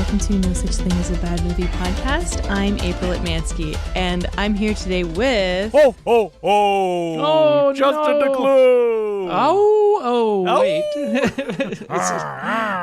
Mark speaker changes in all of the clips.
Speaker 1: welcome to No Such Thing as a Bad Movie podcast. I'm April Atmansky, and I'm here today with...
Speaker 2: Ho, ho, ho!
Speaker 3: Oh,
Speaker 2: Justin
Speaker 3: no.
Speaker 2: DeClue!
Speaker 3: Wait.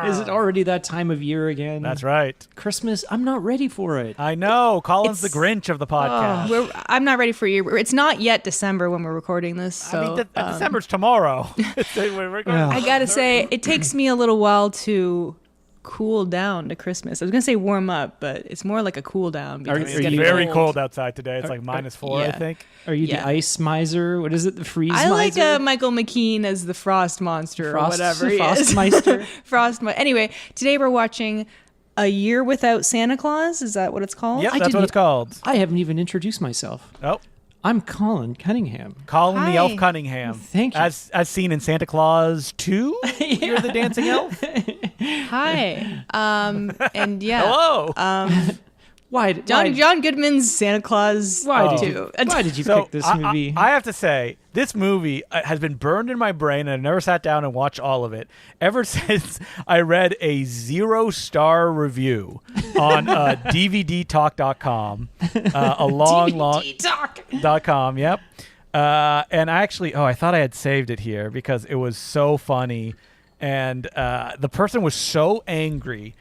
Speaker 3: Is it already that time of year again?
Speaker 2: That's right.
Speaker 3: Christmas, I'm not ready for it.
Speaker 2: I know. Colin's the Grinch of the podcast.
Speaker 1: I'm not ready for you. It's not yet December when we're recording this, so...
Speaker 2: I mean, December's tomorrow.
Speaker 1: I gotta say, it takes me a little while to cool down to Christmas. I was gonna say warm up, but it's more like a cool down. Because
Speaker 2: It's very cold outside today. It's like -4,
Speaker 1: yeah.
Speaker 2: I think.
Speaker 3: Are you the ice miser? What is it? The freeze
Speaker 1: I
Speaker 3: miser?
Speaker 1: like Michael McKean as the Frost Monster or whatever he is.
Speaker 3: Frostmeister.
Speaker 1: Anyway, today we're watching A Year Without Santa Claus. Is that what it's called?
Speaker 2: Yep, that's what it's called.
Speaker 3: I haven't even introduced myself.
Speaker 2: Oh.
Speaker 3: I'm Colin Cunningham.
Speaker 2: Colin
Speaker 1: Hi.
Speaker 2: the Elf Cunningham.
Speaker 3: Thank you.
Speaker 2: As seen in Santa Claus 2? You're the dancing elf?
Speaker 1: Hi. And yeah.
Speaker 2: Hello.
Speaker 1: John Goodman's Santa Claus
Speaker 3: Why
Speaker 1: 2.
Speaker 3: did you pick this movie?
Speaker 2: I have to say, this movie has been burned in my brain, and I never sat down and watched all of it ever since I read a 0-star review on DVDtalk.com. A long .com, yep. And actually, I thought I had saved it here because it was so funny, and the person was so angry.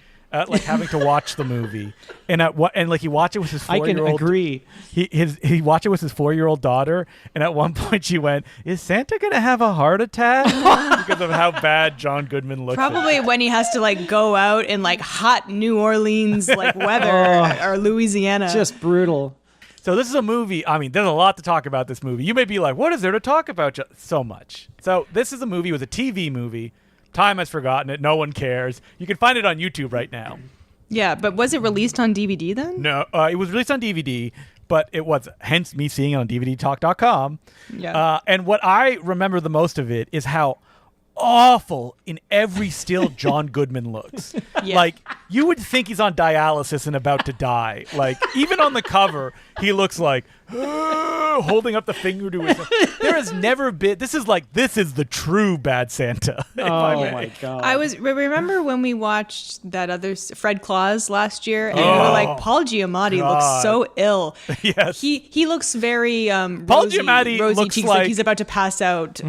Speaker 2: Like having to watch the movie, and like he watched it with his 4-year-old.
Speaker 3: I can agree.
Speaker 2: He watched it with his 4-year-old daughter, and at one point she went, "Is Santa gonna have a heart attack?" Because of how bad John Goodman looks.
Speaker 1: Probably when he has to like go out in like hot New Orleans like weather or Louisiana.
Speaker 3: Just brutal.
Speaker 2: So this is a movie. I mean, there's a lot to talk about this movie. You may be like, "What is there to talk about?" So much. So this is a movie. It was a TV movie. Time has forgotten it. No one cares. You can find it on YouTube right now.
Speaker 1: Yeah, but was it released on DVD then?
Speaker 2: No, it was released on DVD, but it was, hence me seeing it on DVDtalk.com.
Speaker 1: Yeah.
Speaker 2: And what I remember the most of it is how awful in every still John Goodman looks.
Speaker 1: Yeah.
Speaker 2: Like, you would think he's on dialysis and about to die. Like, even on the cover, he looks like holding up the finger to his. There has never been. This is the true bad Santa.
Speaker 3: Oh my god!
Speaker 1: Remember when we watched that other Fred Claus last year, and we were like, Paul Giamatti looks so ill.
Speaker 2: Yes,
Speaker 1: he looks very
Speaker 2: Paul Giamatti
Speaker 1: rosy
Speaker 2: looks
Speaker 1: cheeks,
Speaker 2: like
Speaker 1: he's about to pass out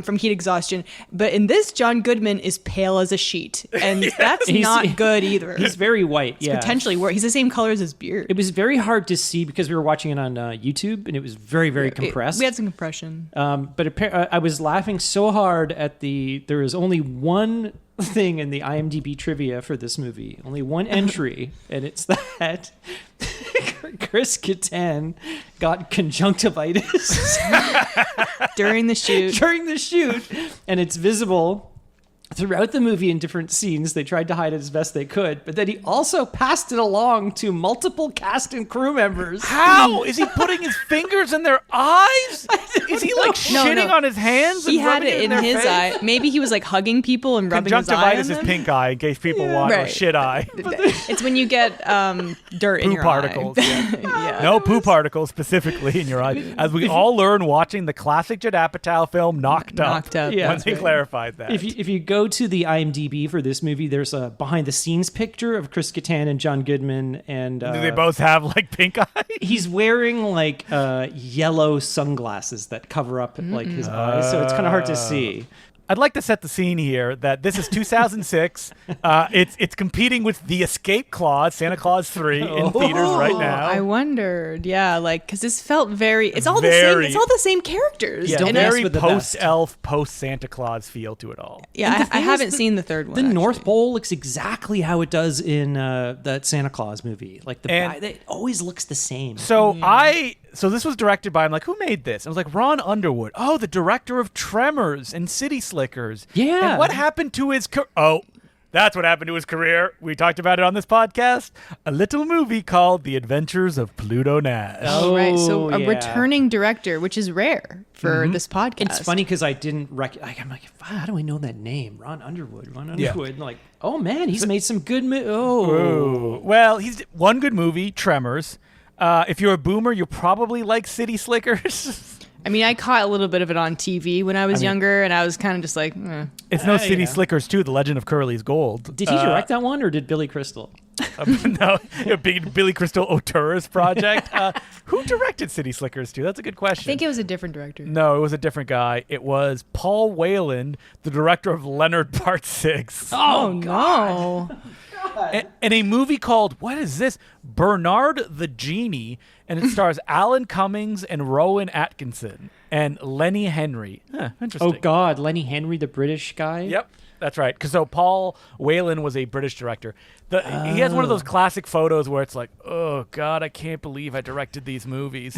Speaker 1: from heat exhaustion. But in this, John Goodman is pale as a sheet, and that's not good either.
Speaker 3: He's very white.
Speaker 1: It's potentially worse. He's the same color as his beard.
Speaker 3: It was very hard to see because we were watching it on YouTube, and it was very, very compressed.
Speaker 1: We had some compression.
Speaker 3: But I was laughing so hard at there is only one thing in the IMDb trivia for this movie, only one entry, and it's that Chris Kattan got conjunctivitis
Speaker 1: during the shoot.
Speaker 3: And it's visible throughout the movie in different scenes. They tried to hide it as best they could, but then he also passed it along to multiple cast and crew members.
Speaker 2: How? Is he putting his fingers in their eyes? Is he like shitting on his hands?
Speaker 1: He
Speaker 2: and
Speaker 1: had it in
Speaker 2: their
Speaker 1: his
Speaker 2: face?
Speaker 1: eye. Maybe he was like hugging people and rubbing his eye on
Speaker 2: Conjunctivitis is
Speaker 1: them.
Speaker 2: pink eye, in case people want, or shit eye.
Speaker 1: It's when you get dirt in
Speaker 2: Poo
Speaker 1: your
Speaker 2: particles.
Speaker 1: eye.
Speaker 2: Yeah. No poo particles specifically in your eye. As we all learn watching the classic Judd Apatow film Knocked Up.
Speaker 3: Yeah,
Speaker 2: when they clarified that.
Speaker 3: If you go to the IMDb for this movie, there's a behind the scenes picture of Chris Kattan and John Goodman, and
Speaker 2: do they both have like pink eye?
Speaker 3: He's wearing like yellow sunglasses that cover up like his eyes, so it's kind of hard to see.
Speaker 2: I'd like to set the scene here that this is 2006. It's competing with The Escape Clause, Santa Claus 3 in theaters right now.
Speaker 1: I wondered, because this felt very. It's all the same. It's all the same characters.
Speaker 2: Yeah,
Speaker 3: Don't
Speaker 1: and
Speaker 3: mess
Speaker 2: very
Speaker 3: with the
Speaker 2: post-elf, post-Santa Claus feel to it all.
Speaker 1: Yeah, I haven't seen the third one.
Speaker 3: The North Pole looks exactly how it does in that Santa Claus movie. Like it always looks the same.
Speaker 2: So So this was directed by, I'm like, who made this? I was like, Ron Underwood. Oh, the director of Tremors and City Slickers.
Speaker 3: Yeah.
Speaker 2: And what happened to his career? Oh, that's what happened to his career. We talked about it on this podcast. A little movie called The Adventures of Pluto Nash.
Speaker 1: Oh, right. So a
Speaker 3: yeah.
Speaker 1: returning director, which is rare for this podcast.
Speaker 3: It's funny because I didn't recognize. I'm like, how do I know that name? Ron Underwood.
Speaker 2: Yeah.
Speaker 3: And like, oh man, he's made some good.
Speaker 2: Well, he's one good movie, Tremors. If you're a boomer, you probably like City Slickers.
Speaker 1: I mean, I caught a little bit of it on TV when I was younger, and I was kind of just like,
Speaker 2: It's no City Slickers 2, The Legend of Curly's Gold.
Speaker 3: Did he direct that one, or did Billy Crystal?
Speaker 2: No, a big Billy Crystal O'Tourist project. Who directed City Slickers 2? That's a good question.
Speaker 1: I think it was a different director.
Speaker 2: No, it was a different guy. It was Paul Whalen, the director of Leonard Part 6.
Speaker 1: Oh, no.
Speaker 2: And a movie called, what is this? Bernard the Genie. And it stars Alan Cummings and Rowan Atkinson and Lenny Henry. Interesting.
Speaker 3: Oh, God. Lenny Henry, the British guy?
Speaker 2: Yep. That's right. Because so Paul Whalen was a British director. He has one of those classic photos where it's like, oh, God, I can't believe I directed these movies.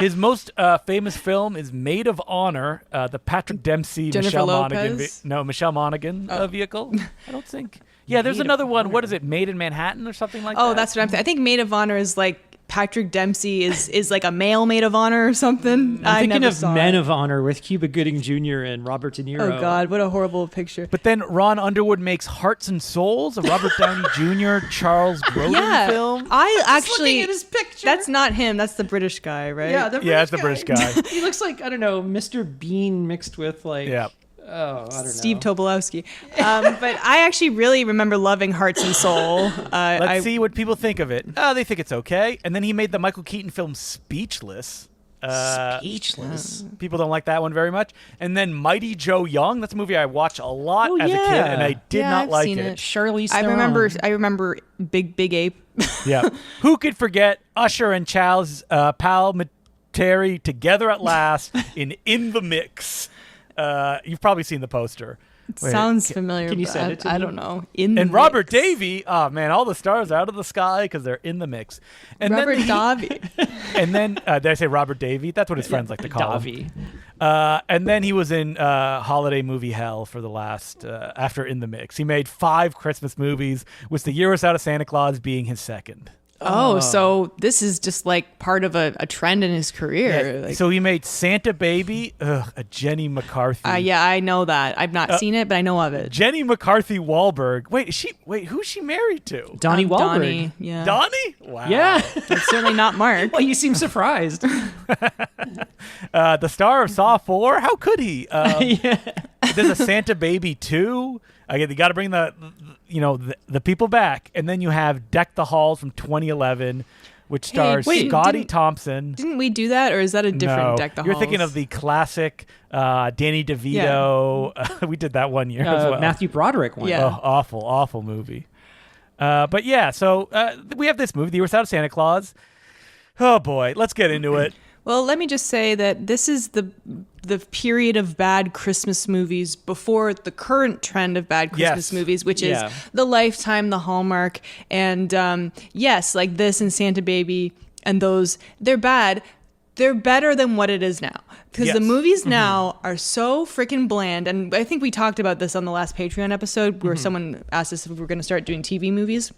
Speaker 2: His most famous film is Maid of Honor, the Patrick Dempsey,
Speaker 1: Jennifer
Speaker 2: Michelle
Speaker 1: Lopez?
Speaker 2: Monaghan vehicle. I don't think. Yeah, there's another one. What is it? Made in Manhattan or something like that?
Speaker 1: Oh, that's what I'm thinking. I think Maid of Honor is like Patrick Dempsey is like a male Maid of Honor or something.
Speaker 3: I'm thinking
Speaker 1: never
Speaker 3: of
Speaker 1: saw
Speaker 3: Men
Speaker 1: it.
Speaker 3: of Honor with Cuba Gooding Jr. and Robert De Niro.
Speaker 1: Oh, God, what a horrible picture.
Speaker 2: But then Ron Underwood makes Hearts and Souls, a Robert Downey Jr., Charles Grodin film.
Speaker 1: I
Speaker 3: Just
Speaker 1: actually,
Speaker 3: looking at his picture.
Speaker 1: that's not him. That's the British guy, right?
Speaker 3: Yeah,
Speaker 2: It's the British guy.
Speaker 3: He looks like, I don't know, Mr. Bean mixed with like,
Speaker 2: Yeah.
Speaker 3: oh, I don't know.
Speaker 1: Steve Tobolowsky. But I actually really remember loving Hearts and Soul.
Speaker 2: Let's see what people think of it. Oh, they think it's okay. And then he made the Michael Keaton film Speechless.
Speaker 3: Speechless.
Speaker 2: People don't like that one very much. And then Mighty Joe Young. That's a movie I watched a lot as a kid, and I did not
Speaker 1: I've
Speaker 2: like
Speaker 1: seen
Speaker 2: it.
Speaker 3: Charlize
Speaker 1: I
Speaker 3: Theron.
Speaker 1: remember Big Ape.
Speaker 2: Yeah. Who could forget Usher and Chow's Palminteri together at last in the Mix? You've probably seen the poster. Wait,
Speaker 1: Sounds familiar.
Speaker 3: can you
Speaker 1: but
Speaker 3: send it to
Speaker 1: I
Speaker 3: me?
Speaker 1: don't know.
Speaker 2: And Robert Davey, oh man, all the stars out of the sky because they're in the mix. And
Speaker 1: Robert
Speaker 2: then
Speaker 1: Davi.
Speaker 2: And then did I say Robert Davey? That's what his friends like to call him.
Speaker 3: Davi.
Speaker 2: And then he was in holiday movie hell for the last after In the Mix. He made 5 Christmas movies, with The Year Without a Santa Claus being his second.
Speaker 1: Oh, so this is just like part of a trend in his career.
Speaker 2: Yeah,
Speaker 1: Like,
Speaker 2: so he made Santa Baby, a Jenny McCarthy.
Speaker 1: yeah, I know that. I've not seen it, but I know of it.
Speaker 2: Jenny McCarthy Wahlberg. Wait, who's she married to?
Speaker 3: Donnie Wahlberg.
Speaker 1: Donnie, yeah.
Speaker 2: Donnie? Wow.
Speaker 3: Yeah.
Speaker 1: It's certainly not Mark.
Speaker 3: Well, you seem surprised.
Speaker 2: The star of Saw 4? How could he?
Speaker 3: Yeah.
Speaker 2: There's a Santa Baby 2. You got to bring the people back. And then you have Deck the Halls from 2011, which stars
Speaker 1: wait,
Speaker 2: Scotty
Speaker 1: didn't-
Speaker 2: Thompson.
Speaker 1: Didn't we do that, or is that a different
Speaker 2: No,
Speaker 1: Deck the
Speaker 2: you're
Speaker 1: Halls?
Speaker 2: thinking of the classic Danny DeVito. We did that one year as well.
Speaker 3: Matthew Broderick one.
Speaker 1: Yeah.
Speaker 2: Oh, awful movie. But yeah, so we have this movie, The Year Without a Santa Claus. Oh boy, let's get into it.
Speaker 1: Well, let me just say that this is the period of bad Christmas movies before the current trend of bad Christmas
Speaker 2: Yes.
Speaker 1: movies, which
Speaker 3: Yeah.
Speaker 1: is the Lifetime, the Hallmark, and yes, like this and Santa Baby and those, they're bad. They're better than what it is now. Because
Speaker 2: Yes.
Speaker 1: the movies now are so freaking bland. And I think we talked about this on the last Patreon episode where someone asked us if we were going to start doing TV movies.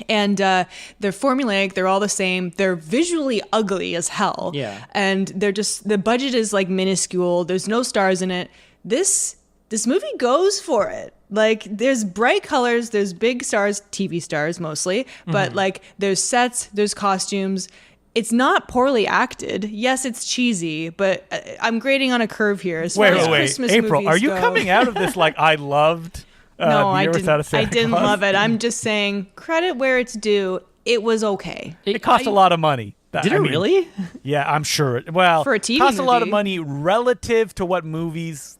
Speaker 1: And they're formulaic. They're all the same. They're visually ugly as hell.
Speaker 3: Yeah.
Speaker 1: And they're just, the budget is like minuscule. There's no stars in it. This movie goes for it. Like, there's bright colors, there's big stars, TV stars mostly, but like there's sets, there's costumes. It's not poorly acted. Yes, it's cheesy, but I'm grading on a curve here. As far as
Speaker 2: Wait.
Speaker 1: Christmas
Speaker 2: April,
Speaker 1: movies
Speaker 2: are you
Speaker 1: go.
Speaker 2: coming out of this like I loved
Speaker 1: No,
Speaker 2: The
Speaker 1: I
Speaker 2: Year Without a
Speaker 1: didn't.
Speaker 2: Santa
Speaker 1: I didn't
Speaker 2: Claus?
Speaker 1: love it. I'm just saying, credit where it's due. It was okay.
Speaker 2: It cost a lot of money.
Speaker 3: Did it really?
Speaker 2: Yeah, I'm sure. Well,
Speaker 1: For a TV
Speaker 2: cost a lot of
Speaker 1: movie.
Speaker 2: money relative to what movies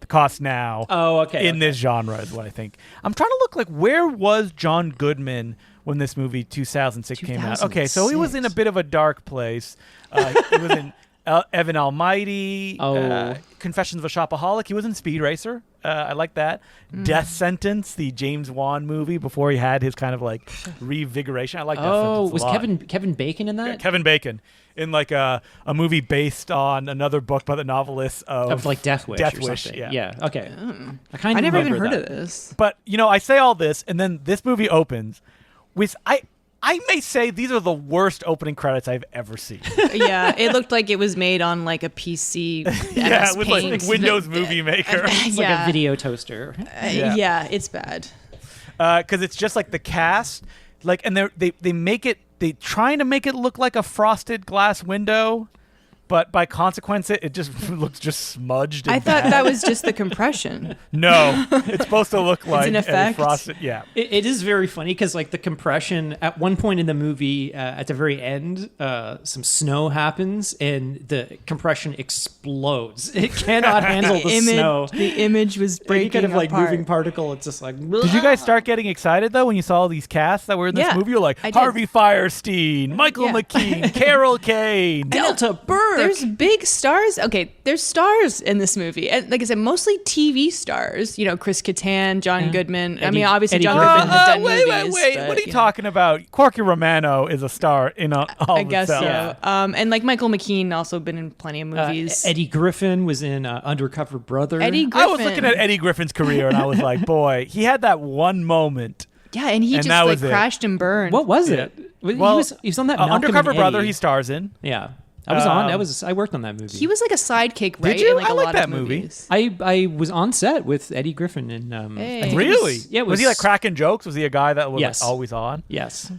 Speaker 2: cost now.
Speaker 3: Oh, okay.
Speaker 2: In this genre is what I think. I'm trying to look like where was John Goodman when this movie 2006 came out? Okay, so he was in a
Speaker 3: 2006.
Speaker 2: bit of a dark place. He was in Evan Almighty, Confessions of a Shopaholic. He was in Speed Racer. I like that. Death Sentence, the James Wan movie before he had his kind of like revigoration. I like Death Sentence a
Speaker 3: was
Speaker 2: lot.
Speaker 3: Kevin Bacon in that?
Speaker 2: Kevin Bacon in like a movie based on another book by the novelist
Speaker 3: Of like Death Wish
Speaker 2: Death
Speaker 3: or
Speaker 2: Wish,
Speaker 3: something.
Speaker 2: yeah.
Speaker 3: Okay. I kind
Speaker 1: I
Speaker 3: of
Speaker 1: never even
Speaker 3: remember
Speaker 1: heard
Speaker 3: that.
Speaker 1: of this.
Speaker 2: But I say all this, and then this movie opens with I may say these are the worst opening credits I've ever seen.
Speaker 1: Yeah, it looked like it was made on like a PC.
Speaker 2: Yeah,
Speaker 1: MS
Speaker 2: with
Speaker 1: Paint.
Speaker 2: like Windows Movie Maker.
Speaker 3: It's like a video toaster.
Speaker 1: Yeah, it's bad.
Speaker 2: Because it's just like the cast, like, and they make it, they trying to make it look like a frosted glass window, but by consequence, it just looks just smudged. And
Speaker 1: I thought
Speaker 2: bad.
Speaker 1: that was just the compression.
Speaker 2: No, it's supposed to look like
Speaker 1: an
Speaker 2: a
Speaker 1: effect.
Speaker 2: frosted. Yeah.
Speaker 3: It is very funny because like the compression at one point in the movie, at the very end, some snow happens and the compression explodes. It cannot handle the snow.
Speaker 1: The image was breaking
Speaker 3: Any kind of like
Speaker 1: apart.
Speaker 3: moving particle. It's just like.
Speaker 2: Did you guys start getting excited though when you saw all these casts that were in this
Speaker 1: Yeah,
Speaker 2: movie? You're like
Speaker 1: I did.
Speaker 2: Harvey Fierstein, Michael
Speaker 1: Yeah.
Speaker 2: McKean, Carol Kane.
Speaker 3: Delta Burke.
Speaker 1: There's big stars. Okay, there's stars in this movie. And like I said, mostly TV stars. You know, Chris Kattan, John Goodman. I mean, obviously
Speaker 3: Eddie
Speaker 1: John
Speaker 3: Griffin.
Speaker 1: Goodman has done
Speaker 2: wait,
Speaker 1: movies.
Speaker 2: what are
Speaker 1: but,
Speaker 2: you talking about? Corky Romano is a star in all
Speaker 1: I guess so.
Speaker 2: itself.
Speaker 1: And like Michael McKean also been in plenty of movies.
Speaker 3: Eddie Griffin was in Undercover Brother.
Speaker 1: Eddie Griffin.
Speaker 2: I was looking at Eddie Griffin's career and I was like, boy, he had that one moment.
Speaker 1: Yeah, and he
Speaker 2: And
Speaker 1: just
Speaker 2: that
Speaker 1: like
Speaker 2: was it.
Speaker 1: crashed and burned.
Speaker 3: What was it?
Speaker 2: Well,
Speaker 3: he was on that Malcolm
Speaker 2: Undercover
Speaker 3: and
Speaker 2: Brother
Speaker 3: Eddie.
Speaker 2: he stars in.
Speaker 3: Yeah, I was on. I worked on that movie.
Speaker 1: He was like a sidekick, right?
Speaker 2: you?
Speaker 1: In like
Speaker 2: I
Speaker 1: a
Speaker 2: like
Speaker 1: lot
Speaker 2: that
Speaker 1: of
Speaker 2: movie.
Speaker 1: movies.
Speaker 3: I was on set with Eddie Griffin and
Speaker 1: Hey.
Speaker 3: I think it
Speaker 2: Really?
Speaker 3: yeah, it
Speaker 2: was he like cracking jokes? Was he a guy that was
Speaker 3: Yes.
Speaker 2: like, always on?
Speaker 3: Yes.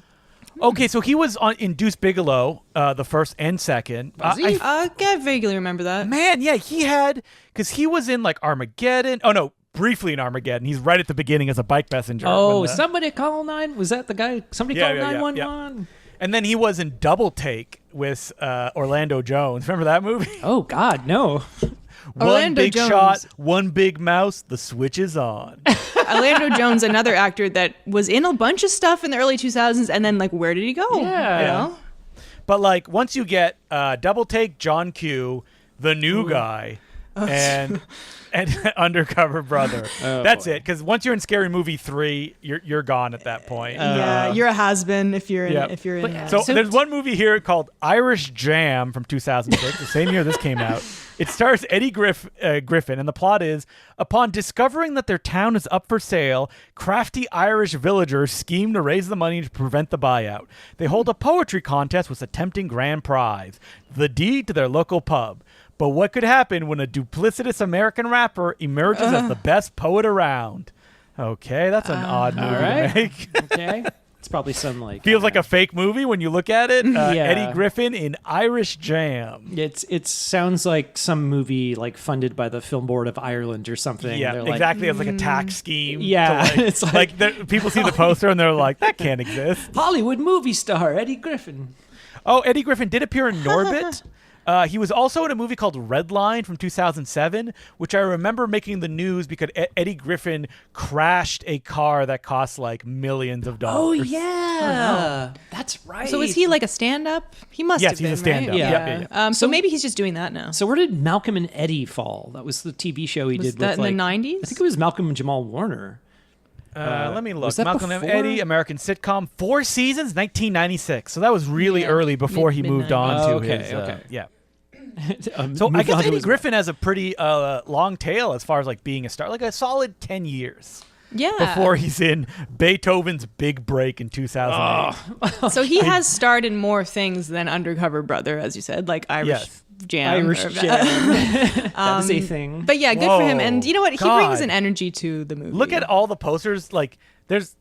Speaker 2: Okay, so he was in Deuce Bigalow, the first and second.
Speaker 1: I vaguely remember that.
Speaker 2: Man, yeah, he had, because he was in like Armageddon. Oh no, briefly in Armageddon. He's right at the beginning as a bike messenger.
Speaker 3: Oh,
Speaker 2: when the-
Speaker 3: somebody call 9. Was that the guy? Somebody
Speaker 2: Yeah,
Speaker 3: call
Speaker 2: yeah, yeah,
Speaker 3: 911.
Speaker 2: And then he was in Double Take with Orlando Jones. Remember that movie?
Speaker 3: Oh God, no.
Speaker 2: One
Speaker 1: Orlando
Speaker 2: big
Speaker 1: Jones.
Speaker 2: shot, one big mouse. The switch is on.
Speaker 1: Orlando Jones, another actor that was in a bunch of stuff in the early 2000s, and then like, where did he go?
Speaker 3: Yeah.
Speaker 1: You know?
Speaker 2: But like once you get Double Take, John Q, the new guy, and Undercover Brother, that's
Speaker 3: boy.
Speaker 2: it. Because once you're in Scary Movie 3, you're gone at that point.
Speaker 1: Yeah, you're a has-been if you're in.
Speaker 2: Yeah.
Speaker 1: If you're in.
Speaker 2: So there's one movie here called Irish Jam from 2006, the same year this came out. It stars Eddie Griffin, and the plot is, upon discovering that their town is up for sale, crafty Irish villagers scheme to raise the money to prevent the buyout. They hold a poetry contest with a tempting grand prize, the deed to their local pub. But what could happen when a duplicitous American rapper emerges as the best poet around? Okay, that's an odd movie
Speaker 3: right.
Speaker 2: to make.
Speaker 3: Okay. It's probably some like
Speaker 2: Feels like a fake movie when you look at it.
Speaker 3: Yeah.
Speaker 2: Eddie Griffin in Irish Jam.
Speaker 3: it sounds like some movie like funded by the Film Board of Ireland or something.
Speaker 2: Yeah,
Speaker 3: They're like,
Speaker 2: exactly. It's like a tax scheme.
Speaker 3: Yeah,
Speaker 2: to,
Speaker 3: it's
Speaker 2: people see the poster and they're like, that can't exist.
Speaker 3: Hollywood movie star Eddie Griffin.
Speaker 2: Oh, Eddie Griffin did appear in Norbit. He was also in a movie called Redline from 2007, which I remember making the news because Eddie Griffin crashed a car that cost like millions of
Speaker 3: Oh
Speaker 2: dollars.
Speaker 3: yeah, that's right.
Speaker 1: So is he like a stand-up? He must
Speaker 2: Yes,
Speaker 1: have
Speaker 2: he's
Speaker 1: been,
Speaker 2: a stand-up.
Speaker 1: right?
Speaker 3: Yeah.
Speaker 2: Yeah.
Speaker 1: So maybe he's just doing that now.
Speaker 3: So where did Malcolm and Eddie fall? That was the TV show he
Speaker 1: Was
Speaker 3: did
Speaker 1: that
Speaker 3: with
Speaker 1: in the
Speaker 3: like
Speaker 1: 90s?
Speaker 3: I think it was Malcolm and Jamal Warner.
Speaker 2: Let me look.
Speaker 3: was that
Speaker 2: Malcolm and
Speaker 3: before?
Speaker 2: Eddie, American sitcom, 4 seasons, 1996. So that was really
Speaker 1: Yeah,
Speaker 2: early before he moved on to
Speaker 3: Okay,
Speaker 2: his.
Speaker 3: okay.
Speaker 2: Yeah.
Speaker 3: So
Speaker 2: So I guess Eddie Griffin has a pretty long tail as far as like being a star, like a solid 10 years
Speaker 1: Yeah.
Speaker 2: before he's in Beethoven's big break in 2008.
Speaker 1: So he has starred in more things than Undercover Brother, as you said, like Irish
Speaker 2: Yes.
Speaker 1: Jam.
Speaker 3: Irish
Speaker 1: or-
Speaker 3: Jam. That is a thing.
Speaker 1: But yeah, good for him.
Speaker 2: Whoa,
Speaker 1: And you know what? He
Speaker 2: God.
Speaker 1: brings an energy to the movie.
Speaker 2: Look at all the posters. Like there's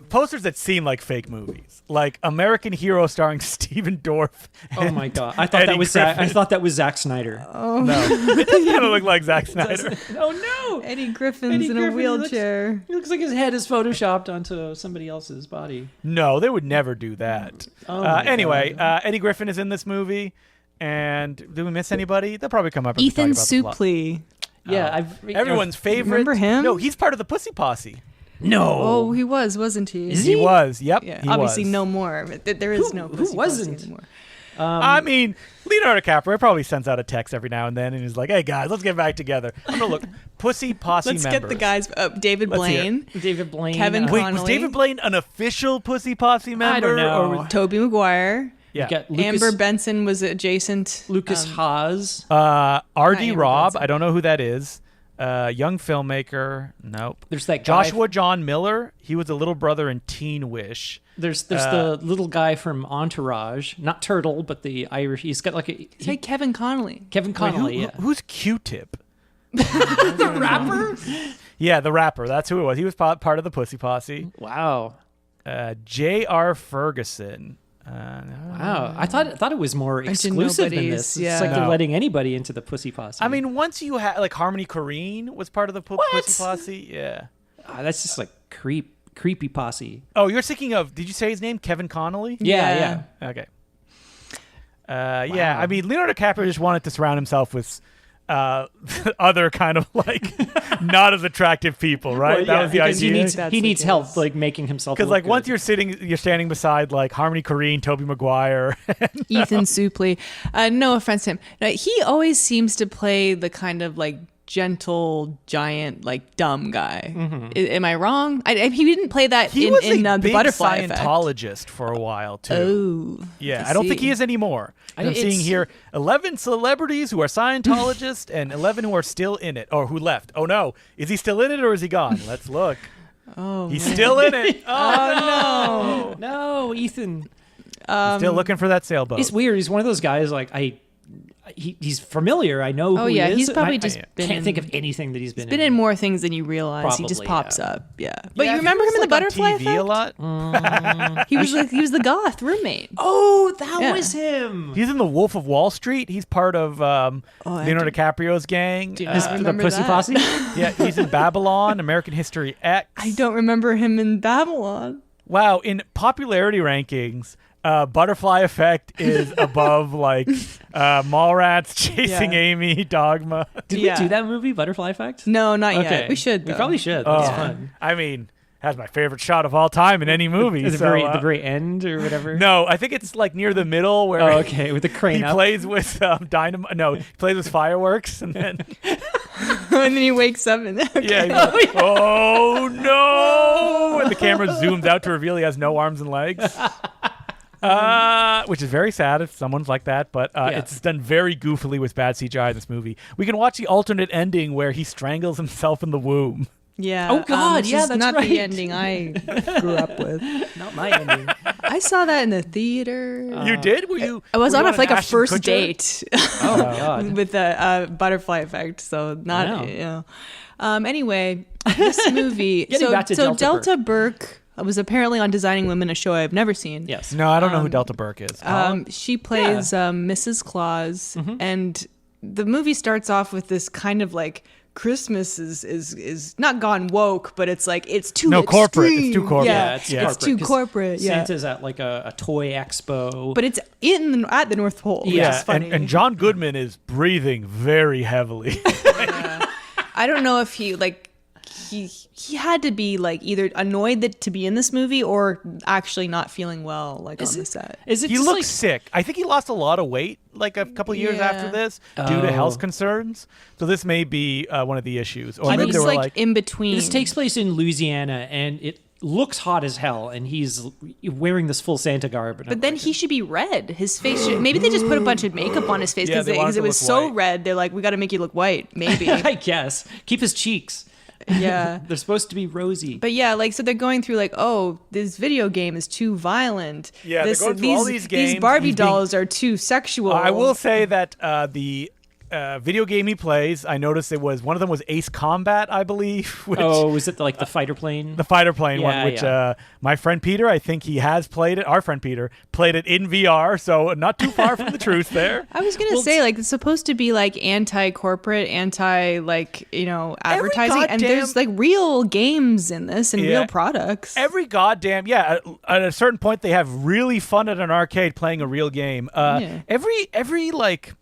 Speaker 2: posters that seem like fake movies, like American Hero starring Steven Dorff.
Speaker 3: Oh my god! I thought
Speaker 2: Eddie
Speaker 3: that was
Speaker 2: Griffin.
Speaker 3: I thought that was Zack Snyder.
Speaker 2: No, it does kind of look like Zack Snyder.
Speaker 3: Oh no!
Speaker 1: Eddie Griffin's
Speaker 3: Eddie
Speaker 1: in
Speaker 3: Griffin,
Speaker 1: a wheelchair.
Speaker 3: He looks like his head is photoshopped onto somebody else's body.
Speaker 2: No, they would never do that.
Speaker 3: Oh my
Speaker 2: Anyway,
Speaker 3: God.
Speaker 2: Eddie Griffin is in this movie. And did we miss anybody? They'll probably come up. as we
Speaker 1: Ethan
Speaker 2: talk about the plot.
Speaker 1: Suplee.
Speaker 3: Yeah,
Speaker 2: Everyone's favorite.
Speaker 1: Remember him?
Speaker 2: No, he's part of the Pussy Posse.
Speaker 3: no.
Speaker 1: Oh, he was, wasn't he?
Speaker 3: Is
Speaker 2: He was. Yep.
Speaker 1: Yeah,
Speaker 2: he
Speaker 1: obviously
Speaker 2: was.
Speaker 1: no more. But there is no
Speaker 3: Who
Speaker 1: Pussy
Speaker 3: wasn't?
Speaker 1: Posse anymore.
Speaker 2: I mean, Leonardo DiCaprio probably sends out a text every now and then, and he's like, "Hey guys, let's get back together." I'm gonna look. Pussy Posse
Speaker 1: Let's
Speaker 2: members.
Speaker 1: get the guys. David
Speaker 2: Let's hear it.
Speaker 1: Blaine,
Speaker 3: David Blaine.
Speaker 1: Kevin
Speaker 2: Wait,
Speaker 1: Connolly.
Speaker 2: was David Blaine an official Pussy Posse member?
Speaker 3: I don't know.
Speaker 2: Or was,
Speaker 1: Toby Maguire.
Speaker 2: yeah.
Speaker 3: You got Lucas,
Speaker 1: Amber Benson was adjacent.
Speaker 3: Lucas Haas.
Speaker 2: R.D.
Speaker 1: Amber
Speaker 2: Robb.
Speaker 1: Benson.
Speaker 2: I don't know who that is. Young filmmaker. Nope.
Speaker 3: There's that guy.
Speaker 2: Joshua John Miller. He was a little brother in Teen Wish.
Speaker 3: There's the little guy from Entourage, not Turtle, but the Irish. He's got like a
Speaker 1: Say Kevin Connolly.
Speaker 3: Kevin Connolly.
Speaker 2: Wait, who's Q-Tip?
Speaker 3: The rapper.
Speaker 2: Yeah, the rapper. That's who it was. He was part of the Pussy Posse.
Speaker 3: Wow.
Speaker 2: J.R. Ferguson.
Speaker 3: Wow, I thought it was more exclusive than this.
Speaker 1: Yeah.
Speaker 3: It's like they're
Speaker 2: No.
Speaker 3: letting anybody into the Pussy Posse.
Speaker 2: I mean, once you had like Harmony Korine was part of the Pussy Posse. Yeah.
Speaker 3: That's just like creepy posse.
Speaker 2: Oh, you're thinking of? Did you say his name? Kevin Connolly?
Speaker 3: Yeah.
Speaker 2: Okay. Yeah. I mean, Leonardo DiCaprio just wanted to surround himself with other kind of like not as attractive people, right?
Speaker 3: Well,
Speaker 2: that was the
Speaker 3: because
Speaker 2: idea.
Speaker 3: He needs help like making himself.
Speaker 2: Because
Speaker 3: look
Speaker 2: like once
Speaker 3: good.
Speaker 2: you're standing beside like Harmony Korine, Tobey Maguire.
Speaker 1: Ethan Suplee. No offense to him. No, he always seems to play the kind of like gentle, giant, like dumb guy. Am I wrong? He didn't play that
Speaker 2: He
Speaker 1: in
Speaker 2: was a
Speaker 1: the
Speaker 2: big
Speaker 1: Butterfly Effect.
Speaker 2: Scientologist for a while too.
Speaker 1: Oh,
Speaker 2: Yeah, I don't think he is anymore. I'm seeing here 11 celebrities who are Scientologists and 11 who are still in it, or who left. Oh no, is he still in it or is he gone? Let's look.
Speaker 1: Oh,
Speaker 2: He's
Speaker 1: man.
Speaker 2: still in it. Oh,
Speaker 3: No, Ethan.
Speaker 2: still looking for that sailboat.
Speaker 3: It's weird. He's one of those guys like he's familiar. I know
Speaker 1: Oh
Speaker 3: who
Speaker 1: yeah,
Speaker 3: he is.
Speaker 1: he's probably
Speaker 3: I
Speaker 1: just been
Speaker 3: can't
Speaker 1: in,
Speaker 3: think of anything that he's been
Speaker 1: been in more things than you realize. He just
Speaker 3: Probably,
Speaker 1: pops
Speaker 3: yeah.
Speaker 1: up. Yeah, but
Speaker 2: Yeah,
Speaker 1: you
Speaker 2: he
Speaker 1: remember
Speaker 2: was,
Speaker 1: him in the
Speaker 2: like, on
Speaker 1: Butterfly
Speaker 2: TV
Speaker 1: Effect?
Speaker 2: a lot.
Speaker 1: He was the goth roommate.
Speaker 3: Oh, that
Speaker 1: Yeah.
Speaker 3: was him.
Speaker 2: He's in the Wolf of Wall Street. He's part of Leonardo DiCaprio's gang.
Speaker 1: Do not
Speaker 3: The
Speaker 1: remember
Speaker 3: Pussy
Speaker 1: that.
Speaker 3: Posse.
Speaker 2: Yeah, he's in Babylon, American History X.
Speaker 1: I don't remember him in Babylon.
Speaker 2: Wow, in popularity rankings, Butterfly Effect is above like Mallrats, Chasing
Speaker 1: Yeah.
Speaker 2: Amy, Dogma.
Speaker 3: Did
Speaker 1: Yeah.
Speaker 3: we do that movie, Butterfly Effect?
Speaker 1: No, not
Speaker 3: Okay.
Speaker 1: yet. We should.
Speaker 3: We
Speaker 1: though.
Speaker 3: probably should. That's
Speaker 2: Oh,
Speaker 3: fun.
Speaker 2: I mean, has my favorite shot of all time in any movie.
Speaker 3: At the
Speaker 2: so,
Speaker 3: very end or whatever.
Speaker 2: no, I think it's like near the middle where
Speaker 3: Oh, okay. With the crane
Speaker 2: he
Speaker 3: up.
Speaker 2: plays with dynamite. No, he plays with fireworks, and then
Speaker 1: and then he wakes up and
Speaker 2: yeah, he's like, oh no! And the camera zooms out to reveal he has no arms and legs. Which is very sad if someone's like that, but it's done very goofily with bad CGI in this movie. We can watch the alternate ending where he strangles himself in the womb.
Speaker 1: Yeah.
Speaker 3: Oh, God,
Speaker 1: which
Speaker 3: yeah,
Speaker 1: is
Speaker 3: that's
Speaker 1: not
Speaker 3: right.
Speaker 1: the ending I grew up with.
Speaker 3: Not my ending.
Speaker 1: I saw that in the theater.
Speaker 2: You did? Were you?
Speaker 1: I was
Speaker 2: were
Speaker 1: on
Speaker 2: you
Speaker 1: like a
Speaker 2: Ashton
Speaker 1: first
Speaker 2: Kutcher?
Speaker 1: date
Speaker 3: Oh, God.
Speaker 1: with the Butterfly Effect. So not
Speaker 3: Wow.
Speaker 1: you know. Anyway, this movie.
Speaker 3: Getting back to Delta
Speaker 1: Burke was apparently on Designing Women, a show I've never seen.
Speaker 3: Yes.
Speaker 2: No, I don't know who Delta Burke is.
Speaker 1: She plays Mrs. Claus, and the movie starts off with this kind of like Christmas is not gone woke, but it's like it's too
Speaker 2: corporate.
Speaker 1: extreme.
Speaker 2: It's too corporate.
Speaker 1: Yeah,
Speaker 3: it's
Speaker 1: it's
Speaker 3: corporate,
Speaker 1: too
Speaker 3: 'cause
Speaker 1: corporate. Yeah,
Speaker 3: Santa's at like a toy expo.
Speaker 1: but it's at the North Pole. Which
Speaker 2: yeah,
Speaker 1: is funny.
Speaker 2: and John Goodman is breathing very heavily.
Speaker 1: I don't know if he had to be like either annoyed to be in this movie or actually not feeling well on the set.
Speaker 3: Is it
Speaker 2: He
Speaker 3: just
Speaker 2: looks
Speaker 3: like,
Speaker 2: sick. I think he lost a lot of weight like a couple years
Speaker 1: Yeah.
Speaker 2: after this due to
Speaker 3: Oh.
Speaker 2: health concerns. So this may be one of the issues. Or
Speaker 1: He
Speaker 2: maybe
Speaker 1: looks
Speaker 2: they were
Speaker 1: like in between.
Speaker 3: this takes place in Louisiana and it looks hot as hell and he's wearing this full Santa garb.
Speaker 1: But then he should be red. His face should. Maybe they just put a bunch of makeup on his face
Speaker 2: Yeah,
Speaker 1: because
Speaker 2: they want it
Speaker 1: it
Speaker 2: to
Speaker 1: was
Speaker 2: look
Speaker 1: so
Speaker 2: white.
Speaker 1: red. They're like, we got to make you look white. Maybe.
Speaker 3: I guess. Keep his cheeks.
Speaker 1: Yeah.
Speaker 3: They're supposed to be rosy.
Speaker 1: But yeah, like so they're going through like, oh, this video game is too violent.
Speaker 2: Yeah, they're going through all these games.
Speaker 1: These Barbie
Speaker 2: He's being-
Speaker 1: dolls are too sexual.
Speaker 2: I will say that the video game he plays, I noticed one of them was Ace Combat, I believe. Which,
Speaker 3: was it like the fighter plane?
Speaker 2: the fighter plane
Speaker 3: Yeah,
Speaker 2: one, which
Speaker 3: yeah.
Speaker 2: my friend Peter, I think he has played it. Our friend Peter played it in VR, so not too far from the truth there.
Speaker 1: I was gonna say like it's supposed to be like anti-corporate, advertising, and there's like real games in this and
Speaker 2: Yeah.
Speaker 1: real products.
Speaker 2: Every goddamn at a certain point they have really fun at an arcade playing a real game.
Speaker 1: Yeah.
Speaker 2: Every like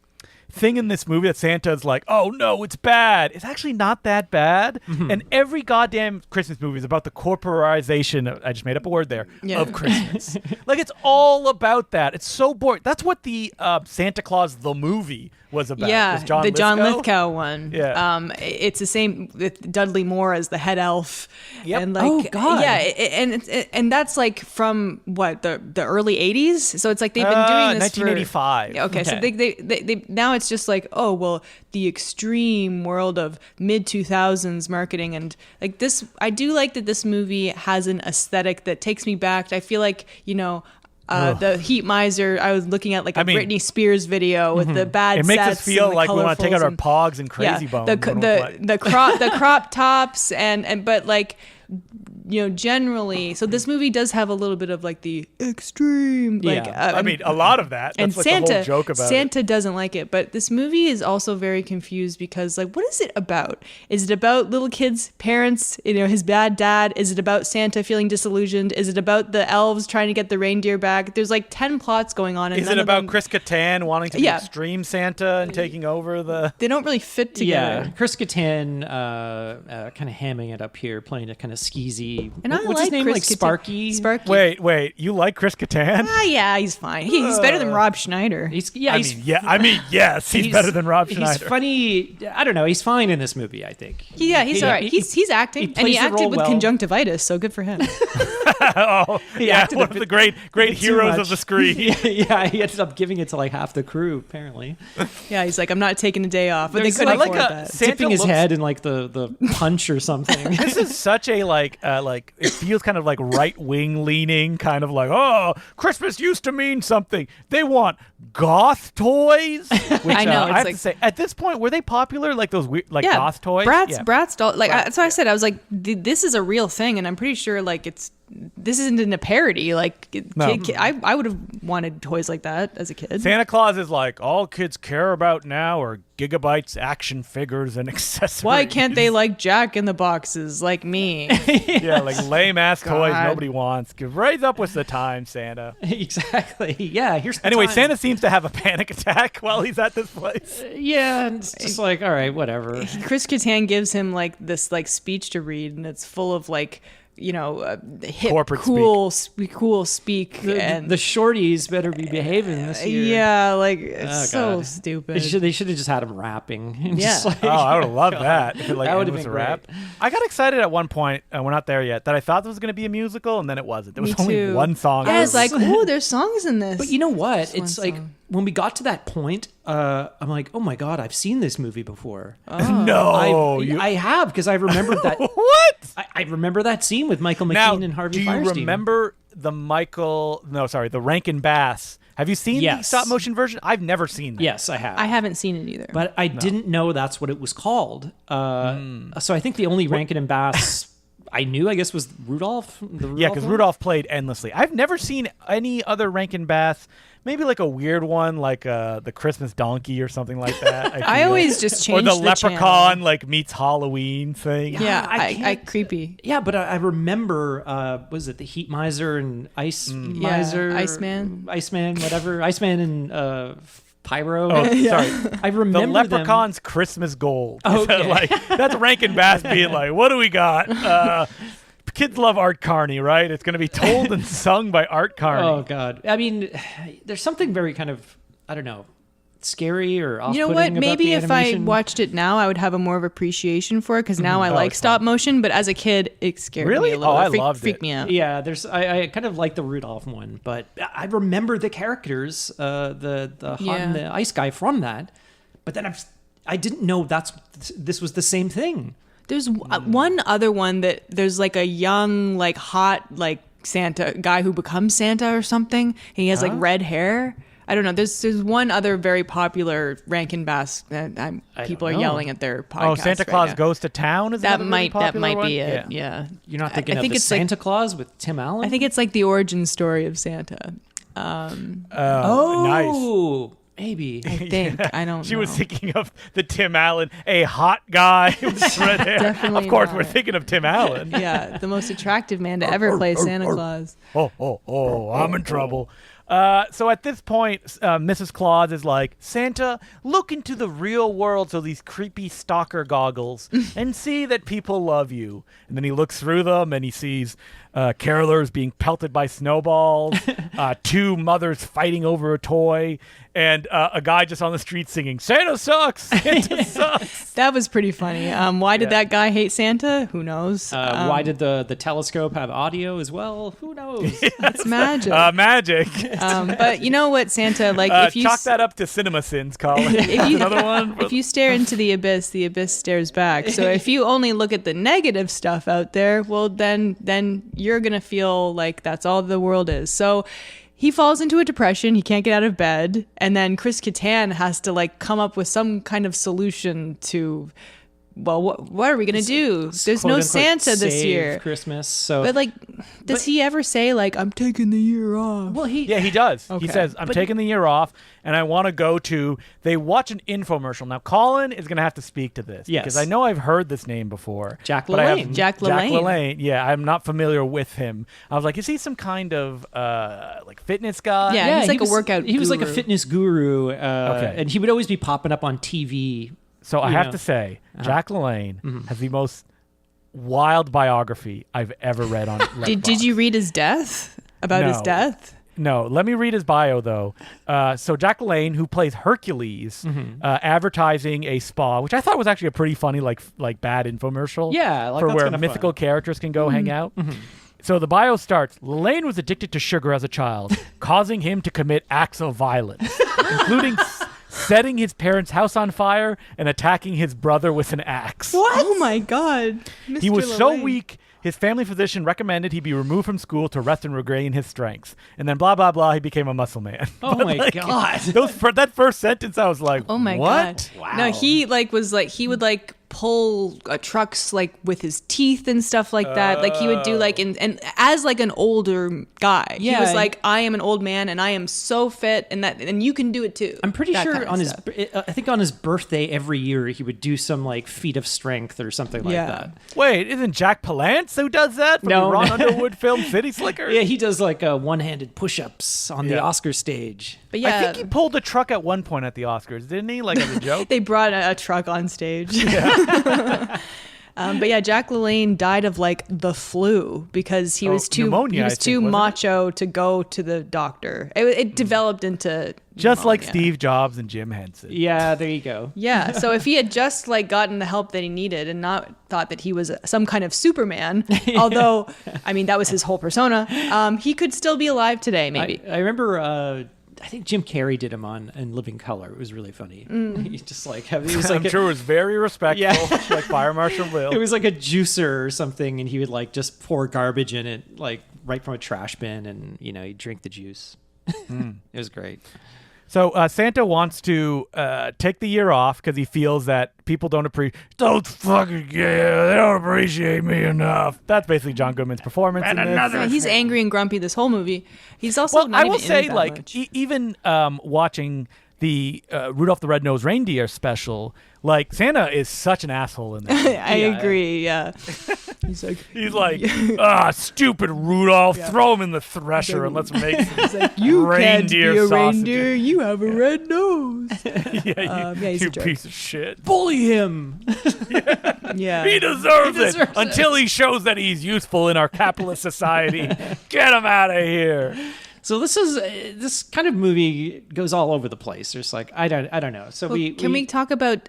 Speaker 2: thing in this movie that Santa's like, oh no, it's bad. It's actually not that bad. And every goddamn Christmas movie is about the corporatization. I just made up a word there
Speaker 1: Yeah.
Speaker 2: of Christmas. Like it's all about that. It's so boring. That's what the Santa Claus the movie was about.
Speaker 1: Yeah,
Speaker 2: was John
Speaker 1: the John
Speaker 2: Lithgow.
Speaker 1: Lithgow one.
Speaker 2: Yeah.
Speaker 1: It's the same with Dudley Moore as the head elf.
Speaker 2: Yep.
Speaker 1: And like,
Speaker 3: Oh, God.
Speaker 1: yeah, and that's like from what the early '80s. So it's like they've been doing this
Speaker 2: 1985.
Speaker 1: For, okay, so
Speaker 3: Okay.
Speaker 1: they now it's just like, oh well, the extreme world of mid 2000s marketing and like this. I do like that this movie has an aesthetic that takes me back. I feel like the Heat Miser. I was looking at like a Britney Spears video with the bad.
Speaker 2: It makes us
Speaker 1: sets
Speaker 2: feel
Speaker 1: and the
Speaker 2: like we want to take out our
Speaker 1: colorfuls
Speaker 2: pogs and crazy bones. when we play.
Speaker 1: the crop tops and but like generally, so this movie does have a little bit of like the extreme, like
Speaker 3: Yeah.
Speaker 2: A lot of that.
Speaker 1: and
Speaker 2: That's like
Speaker 1: Santa
Speaker 2: the whole joke about
Speaker 1: Santa doesn't like it, but this movie is also very confused because like, what is it about? Is it about little kids' parents? His bad dad? Is it about Santa feeling disillusioned? Is it about the elves trying to get the reindeer back? There's like 10 plots going on. And
Speaker 2: Is
Speaker 1: none
Speaker 2: it
Speaker 1: of
Speaker 2: about
Speaker 1: them,
Speaker 2: Chris Kattan wanting to be
Speaker 1: Yeah.
Speaker 2: extreme Santa and taking over the?
Speaker 1: They don't really fit together.
Speaker 3: Yeah, Chris Kattan kind of hamming it up here, playing a kind of skeezy.
Speaker 1: And I
Speaker 3: what's
Speaker 1: like
Speaker 3: his name?
Speaker 1: Chris
Speaker 3: Like
Speaker 1: Kattan.
Speaker 3: Sparky.
Speaker 2: Wait, you like Chris Kattan?
Speaker 1: Yeah, he's fine. He's better than Rob Schneider.
Speaker 3: He's
Speaker 2: Yes, he's better than Rob Schneider.
Speaker 3: He's funny. I don't know. He's fine in this movie, I think.
Speaker 1: He's all right. He's acting,
Speaker 3: he
Speaker 1: and
Speaker 3: plays
Speaker 1: he
Speaker 3: the
Speaker 1: acted
Speaker 3: role
Speaker 1: with
Speaker 3: well.
Speaker 1: conjunctiveness, so good for him.
Speaker 3: acted
Speaker 2: one
Speaker 3: a
Speaker 2: of the
Speaker 3: bit-
Speaker 2: great
Speaker 3: too
Speaker 2: heroes
Speaker 3: much.
Speaker 2: of the screen.
Speaker 3: Yeah, he ended up giving it to like half the crew, apparently.
Speaker 1: Yeah, he's like, I'm not taking a day off, but they
Speaker 3: There's
Speaker 1: couldn't
Speaker 3: like
Speaker 1: afford
Speaker 2: a-
Speaker 1: that.
Speaker 2: Santa
Speaker 3: Tipping his
Speaker 2: looks-
Speaker 3: head in like the punch or something.
Speaker 2: This is such a like it feels kind of like right wing leaning, kind of like, oh, Christmas used to mean something. They want goth toys. Which,
Speaker 1: I know,
Speaker 2: I
Speaker 1: it's
Speaker 2: have
Speaker 1: like-
Speaker 2: to say, at this point, were they popular? Like those weird, like
Speaker 1: Yeah,
Speaker 2: goth toys?
Speaker 1: Bratz doll. Like
Speaker 2: Bratz,
Speaker 1: that's what I said. I was like, this is a real thing, and I'm pretty sure like this isn't a parody. Like,
Speaker 2: No.
Speaker 1: I would have wanted toys like that as a kid.
Speaker 2: Santa Claus is like, all kids care about now are gigabytes, action figures, and accessories.
Speaker 1: Why can't they like Jack in the Boxes like me?
Speaker 2: Yeah, like lame ass toys
Speaker 1: God.
Speaker 2: nobody wants. Raise up with the time, Santa.
Speaker 3: Exactly. Yeah. Here's the
Speaker 2: Anyway,
Speaker 3: time.
Speaker 2: Santa seems to have a panic attack while he's at this place.
Speaker 3: Yeah, and it's just like, all right, whatever.
Speaker 1: Chris Kattan gives him like this like speech to read, and it's full of like hip,
Speaker 2: Corporate
Speaker 1: cool speak,
Speaker 3: The,
Speaker 1: and
Speaker 3: the shorties better be behaving this year.
Speaker 1: yeah, like it's
Speaker 3: Oh,
Speaker 1: so
Speaker 3: God.
Speaker 1: stupid.
Speaker 3: They should have just had him rapping. And
Speaker 1: Yeah.
Speaker 3: just like,
Speaker 2: Oh, I would have loved that. If it, like,
Speaker 3: That
Speaker 2: it
Speaker 3: would've
Speaker 2: was
Speaker 3: been
Speaker 2: a rap. I got excited at one point, and we're not there yet, that I thought this was going to be a musical, and then it wasn't. There was
Speaker 1: Me
Speaker 2: only
Speaker 1: too.
Speaker 2: one song.
Speaker 1: I was like, ooh, there's songs in this.
Speaker 3: But you know what?
Speaker 1: one
Speaker 3: It's like
Speaker 1: song.
Speaker 3: when we got to that point, I'm like, oh my God, I've seen this movie before.
Speaker 2: no.
Speaker 3: I have, because I remembered that.
Speaker 2: What?
Speaker 3: I remember that scene with Michael McKean
Speaker 2: Now,
Speaker 3: and Harvey
Speaker 2: do you
Speaker 3: Fierstein.
Speaker 2: remember the Rankin Bass? Have you seen the
Speaker 3: Yes.
Speaker 2: stop motion version? I've never seen that.
Speaker 3: Yes, I have.
Speaker 1: I haven't seen it either.
Speaker 3: But I didn't know that's what it was called. So I think the only Rankin and Bass I knew, I guess, was Rudolph.
Speaker 2: Yeah, because
Speaker 3: one?
Speaker 2: Rudolph played endlessly. I've never seen any other Rankin Bass. Maybe like a weird one, like the Christmas Donkey or something like that.
Speaker 1: I
Speaker 2: feel.
Speaker 1: always just
Speaker 2: or
Speaker 1: change
Speaker 2: the
Speaker 1: the
Speaker 2: Leprechaun
Speaker 1: channel.
Speaker 2: like meets Halloween thing.
Speaker 1: Yeah,
Speaker 3: I
Speaker 1: I
Speaker 3: can't-
Speaker 1: creepy.
Speaker 3: Yeah, but I remember, was it the Heat Miser and Ice Miser?
Speaker 1: Iceman.
Speaker 3: Iceman, whatever. Iceman and Pyro.
Speaker 2: Oh, sorry.
Speaker 3: I
Speaker 2: The
Speaker 3: remember them.
Speaker 2: Leprechaun's Christmas Gold.
Speaker 3: Okay.
Speaker 2: Like that's Rankin Bass being like, what do we got? Kids love Art Carney, right? It's going to be told and sung by Art Carney.
Speaker 3: Oh, God. I mean, there's something very kind of, I don't know, scary or off-putting
Speaker 1: You know what?
Speaker 3: about
Speaker 1: Maybe
Speaker 3: the
Speaker 1: if I
Speaker 3: animation.
Speaker 1: watched it now, I would have a more of appreciation for it because now I like
Speaker 2: it's
Speaker 1: stop motion. But as a kid, it scared
Speaker 2: Really?
Speaker 1: me a little.
Speaker 2: Oh, I
Speaker 1: It
Speaker 2: loved
Speaker 1: freaked
Speaker 2: it.
Speaker 1: me out.
Speaker 3: Yeah, I kind of like the Rudolph one, but I remember the characters, the hot and the ice guy from that. But then I didn't know this was the same thing.
Speaker 1: There's one other one that there's like a young, like hot, like Santa guy who becomes Santa or something. And he has like red hair. I don't know. There's one other very popular Rankin Bass. People are
Speaker 3: know.
Speaker 1: yelling at their podcast.
Speaker 2: Oh, Santa
Speaker 1: right
Speaker 2: Claus
Speaker 1: now.
Speaker 2: Goes to Town is
Speaker 1: That
Speaker 2: another really
Speaker 1: might
Speaker 2: popular
Speaker 1: be
Speaker 2: one?
Speaker 1: it. Yeah.
Speaker 3: You're not
Speaker 1: I
Speaker 3: thinking of
Speaker 1: think
Speaker 3: the
Speaker 1: it's like-
Speaker 3: Santa Claus with Tim Allen?
Speaker 1: I think it's like the origin story of Santa.
Speaker 2: Nice.
Speaker 3: Oh, maybe.
Speaker 1: I think. I don't know.
Speaker 2: She was thinking of the Tim Allen, a hot guy with red hair.
Speaker 1: Definitely
Speaker 2: Of course,
Speaker 1: not.
Speaker 2: we're thinking of Tim Allen.
Speaker 1: Yeah, the most attractive man to ever play Santa Claus.
Speaker 2: Oh, I'm in trouble. So at this point, Mrs. Claus is like, Santa, look into the real world through these creepy stalker goggles and see that people love you. And then he looks through them and he sees carolers being pelted by snowballs, two mothers fighting over a toy, and a guy just on the street singing, Santa sucks! Santa sucks!
Speaker 1: That was pretty funny. Why did
Speaker 2: Yeah.
Speaker 1: that guy hate Santa? Who knows?
Speaker 3: Why did the telescope have audio as well? Who knows?
Speaker 1: It's magic.
Speaker 2: Magic.
Speaker 1: But you know what, Santa? Like if you
Speaker 2: Chalk that up to cinema sins, Colin.
Speaker 1: if you,
Speaker 2: Another one?
Speaker 1: if you stare into the abyss stares back. So if you only look at the negative stuff out there, well, then you're gonna feel like that's all the world is. So he falls into a depression. He can't get out of bed, and then Chris Kattan has to like come up with some kind of solution to well, what are we gonna do? There's no
Speaker 3: quote-unquote
Speaker 1: Santa this
Speaker 3: save
Speaker 1: year.
Speaker 3: Christmas. So,
Speaker 1: But like, does he ever say like, I'm taking the year off?
Speaker 3: well, he
Speaker 2: Yeah, he does. He
Speaker 1: Okay.
Speaker 2: says, I'm taking the year off and I want to go to. They watch an infomercial. Now, Colin is going to have to speak to this.
Speaker 3: Yes.
Speaker 2: Because I know I've heard this name before.
Speaker 3: Jack
Speaker 2: but I have-
Speaker 3: LaLanne.
Speaker 1: Jack LaLanne.
Speaker 2: Yeah, I'm not familiar with him. I was like, is he some kind of like fitness guy?
Speaker 1: Yeah. he's like
Speaker 3: he was,
Speaker 1: a workout
Speaker 3: He was like a
Speaker 1: guru.
Speaker 3: fitness guru,
Speaker 2: Okay.
Speaker 3: and he would always be popping up on TV.
Speaker 2: So I
Speaker 3: You
Speaker 2: have
Speaker 3: know.
Speaker 2: to say, Jack LaLanne
Speaker 3: Mm-hmm.
Speaker 2: has the most wild biography I've ever read on
Speaker 1: Did you read his death? About his
Speaker 2: No.
Speaker 1: death?
Speaker 2: No, let me read his bio though. So Jack LaLanne, who plays Hercules,
Speaker 3: Mm-hmm.
Speaker 2: advertising a spa, which I thought was actually a pretty funny, like bad infomercial.
Speaker 3: Yeah, like
Speaker 2: for
Speaker 3: that's
Speaker 2: where
Speaker 3: kinda
Speaker 2: mythical
Speaker 3: fun.
Speaker 2: characters can go hang out. So the bio starts: LaLanne was addicted to sugar as a child, causing him to commit acts of violence, including setting his parents' house on fire and attacking his brother with an axe.
Speaker 1: Oh my God. Mr.
Speaker 2: He was so
Speaker 1: LaLanne.
Speaker 2: weak, his family physician recommended he be removed from school to rest and regain his strength. And then blah, blah, blah, he became a muscle man.
Speaker 3: Oh my God.
Speaker 2: That first sentence, I was like,
Speaker 1: Oh my
Speaker 2: what?
Speaker 1: God. No, he like was like, he would like pull trucks like with his teeth and stuff like that. Like he would do like, and as like an older guy, he
Speaker 3: Yeah,
Speaker 1: was
Speaker 3: and-
Speaker 1: like, I am an old man and I am so fit and you can do it too.
Speaker 3: I'm pretty
Speaker 1: That
Speaker 3: sure
Speaker 1: kind of
Speaker 3: on his,
Speaker 1: stuff.
Speaker 3: I think on his birthday every year he would do some like feat of strength or something like
Speaker 1: Yeah.
Speaker 3: that.
Speaker 2: Wait, isn't Jack Palance who does that from
Speaker 3: No,
Speaker 2: the Ron
Speaker 3: no.
Speaker 2: Underwood film City Slickers?
Speaker 3: Yeah, he does like one-handed push-ups on the
Speaker 2: Yeah.
Speaker 3: Oscar stage.
Speaker 1: But yeah,
Speaker 2: I think he pulled a truck at one point at the Oscars, didn't he? Like as a joke?
Speaker 1: they brought a truck on stage. But yeah, Jack LaLanne died of like the flu because he was too
Speaker 2: pneumonia,
Speaker 1: he was
Speaker 2: I think,
Speaker 1: too
Speaker 2: wasn't it?
Speaker 1: macho to go to the doctor. It developed into
Speaker 2: Just like
Speaker 1: pneumonia.
Speaker 2: Steve Jobs and Jim Henson.
Speaker 3: Yeah, there you go.
Speaker 1: Yeah, so if he had just like gotten the help that he needed and not thought that he was some kind of Superman, although I mean that was his whole persona, he could still be alive today. Maybe.
Speaker 3: I remember. I think Jim Carrey did him on in Living Color. It was really funny. He just like he was like
Speaker 2: I'm sure it was very respectful,
Speaker 3: Yeah.
Speaker 2: like Fire Marshal Bill.
Speaker 3: it was like a juicer or something, and he would like just pour garbage in it, like right from a trash bin, and he'd drink the juice. It was great.
Speaker 2: So Santa wants to take the year off because he feels that people don't appreciate. Don't fucking they don't appreciate me enough. That's basically John Goodman's performance in this.
Speaker 1: Yeah, he's angry and grumpy this whole movie. He's also
Speaker 2: Well,
Speaker 1: not
Speaker 2: I
Speaker 1: even
Speaker 2: will
Speaker 1: in it
Speaker 2: say,
Speaker 1: that
Speaker 2: like,
Speaker 1: much.
Speaker 2: even watching the Rudolph the Red-Nosed Reindeer special, like Santa is such an asshole in that.
Speaker 1: I agree. Yeah, he's like,
Speaker 2: He's like, stupid Rudolph, throw him in the thresher and let's make some
Speaker 1: you can't
Speaker 2: reindeer
Speaker 1: be a
Speaker 2: sausages."
Speaker 1: reindeer. You have a red nose.
Speaker 2: Yeah,
Speaker 1: he's
Speaker 2: you
Speaker 1: a jerk.
Speaker 2: piece of shit.
Speaker 3: Bully him.
Speaker 1: Yeah,
Speaker 2: He deserves,
Speaker 3: deserves
Speaker 2: it until he shows that he's useful in our capitalist society. Get him out of here.
Speaker 3: So this kind of movie goes all over the place. There's like I don't know. So
Speaker 1: Well, can we talk about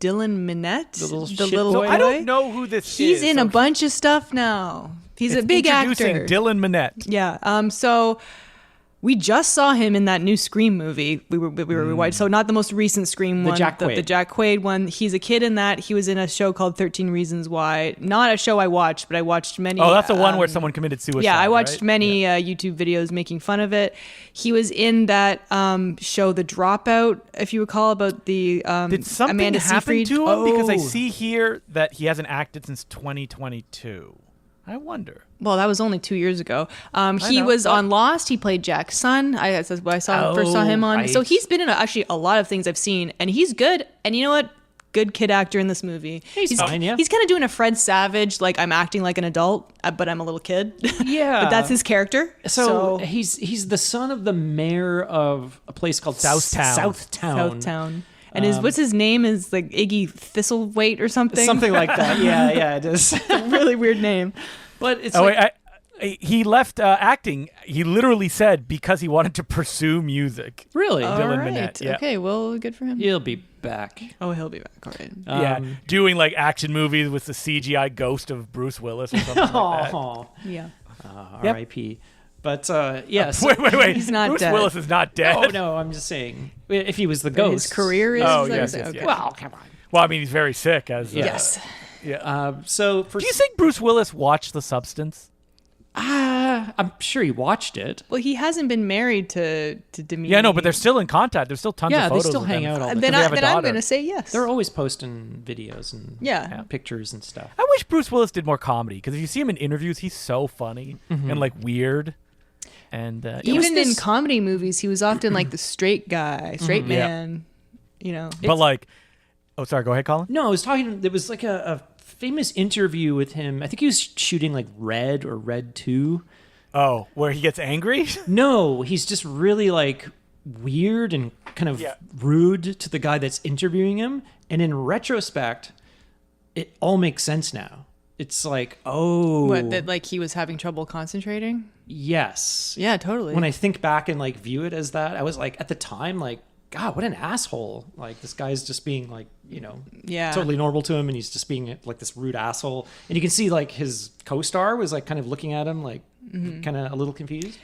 Speaker 1: Dylan Minette,
Speaker 3: The little shit
Speaker 1: little
Speaker 3: boy?
Speaker 1: boy?
Speaker 2: I don't know who this
Speaker 1: He's
Speaker 2: is.
Speaker 1: in
Speaker 2: so
Speaker 1: a bunch of stuff now. He's a
Speaker 2: it's
Speaker 1: big
Speaker 2: introducing
Speaker 1: actor.
Speaker 2: Dylan Minette.
Speaker 1: Yeah. So we just saw him in that new Scream movie. We were rewatching. So not the most recent Scream one,
Speaker 3: Jack
Speaker 1: the
Speaker 3: Quaid.
Speaker 1: Jack Quaid one. He's a kid in that. He was in a show called 13 Reasons Why. Not a show I watched, but I watched many.
Speaker 2: Oh, that's the one where someone committed suicide.
Speaker 1: Yeah, I watched
Speaker 2: right?
Speaker 1: many YouTube videos making fun of it. He was in that show, The Dropout, if you recall, about the
Speaker 2: Did something
Speaker 1: Amanda
Speaker 2: happen
Speaker 1: Seyfried.
Speaker 2: to him? Because I
Speaker 3: Oh.
Speaker 2: see here that he hasn't acted since 2022. I wonder.
Speaker 1: Well, that was only 2 years ago. He
Speaker 2: know,
Speaker 1: was
Speaker 2: but-
Speaker 1: on Lost. He played Jack's son. That's what I first saw him on.
Speaker 3: right.
Speaker 1: So he's been in actually a lot of things I've seen, and he's good. And you know what? Good kid actor in this movie.
Speaker 3: He's fine, yeah.
Speaker 1: He's kind of doing a Fred Savage, like I'm acting like an adult, but I'm a little kid.
Speaker 3: Yeah.
Speaker 1: But that's his character.
Speaker 3: So he's the son of the mayor of a place called
Speaker 2: Southtown.
Speaker 3: Southtown.
Speaker 1: And what's his name is like Iggy Thistlethwaite or something.
Speaker 3: Something like that. Yeah, it is.
Speaker 1: a really weird name.
Speaker 3: But it's
Speaker 2: Oh,
Speaker 3: like,
Speaker 2: wait, he left acting. He literally said because he wanted to pursue music.
Speaker 3: really,
Speaker 1: All
Speaker 2: Dylan
Speaker 1: right.
Speaker 2: Minette, yeah.
Speaker 1: Okay. Well, good for him.
Speaker 3: he'll be back.
Speaker 1: Oh, he'll be back. All right.
Speaker 2: Yeah, doing like action movies with the CGI ghost of Bruce Willis or something like that.
Speaker 3: Oh,
Speaker 1: Yeah.
Speaker 2: Yep.
Speaker 3: R.I.P. But yeah, so,
Speaker 2: Wait.
Speaker 1: He's not
Speaker 2: Bruce
Speaker 1: dead.
Speaker 2: Willis is not dead.
Speaker 3: oh no, I'm just saying if he was the ghost,
Speaker 1: His career is.
Speaker 2: Oh,
Speaker 1: is that
Speaker 2: yes,
Speaker 1: what you're
Speaker 2: yes,
Speaker 1: saying?
Speaker 2: yes.
Speaker 1: Okay.
Speaker 3: Well, come on.
Speaker 2: Well, I mean, he's very sick. As
Speaker 3: Yeah.
Speaker 1: Yes.
Speaker 2: yeah.
Speaker 3: So for
Speaker 2: Do you think Bruce Willis watched The Substance?
Speaker 3: I'm sure he watched it.
Speaker 1: Well, he hasn't been married to Demi.
Speaker 2: Yeah, no, but they're still in contact. There's still tons of
Speaker 3: Yeah, they
Speaker 2: photos.
Speaker 3: still
Speaker 2: of
Speaker 3: hang
Speaker 2: them.
Speaker 3: out all the time.
Speaker 1: Then,
Speaker 2: They have a
Speaker 1: I'm
Speaker 2: daughter.
Speaker 1: going to say yes.
Speaker 3: They're always posting videos and
Speaker 1: Yeah.
Speaker 3: pictures and stuff.
Speaker 2: I wish Bruce Willis did more comedy because if you see him in interviews, he's so funny and like weird. And
Speaker 1: Even in comedy movies, he was often like the straight guy, straight man. You know,
Speaker 2: but like, oh, sorry, go ahead, Colin.
Speaker 3: No, I was talking. There was like a famous interview with him. I think he was shooting like Red or Red 2.
Speaker 2: Oh, where he gets angry?
Speaker 3: No, he's just really like weird and kind of rude to the guy that's interviewing him. And in retrospect, it all makes sense now. It's like, oh,
Speaker 1: what, that like he was having trouble concentrating?
Speaker 3: yes.
Speaker 1: Yeah, totally.
Speaker 3: When I think back and like view it as that, I was like, at the time, like, God, what an asshole. Like, this guy's just being like, you know, totally normal to him. And he's just being like this rude asshole. And you can see like his co-star was like kind of looking at him like kind of a little confused.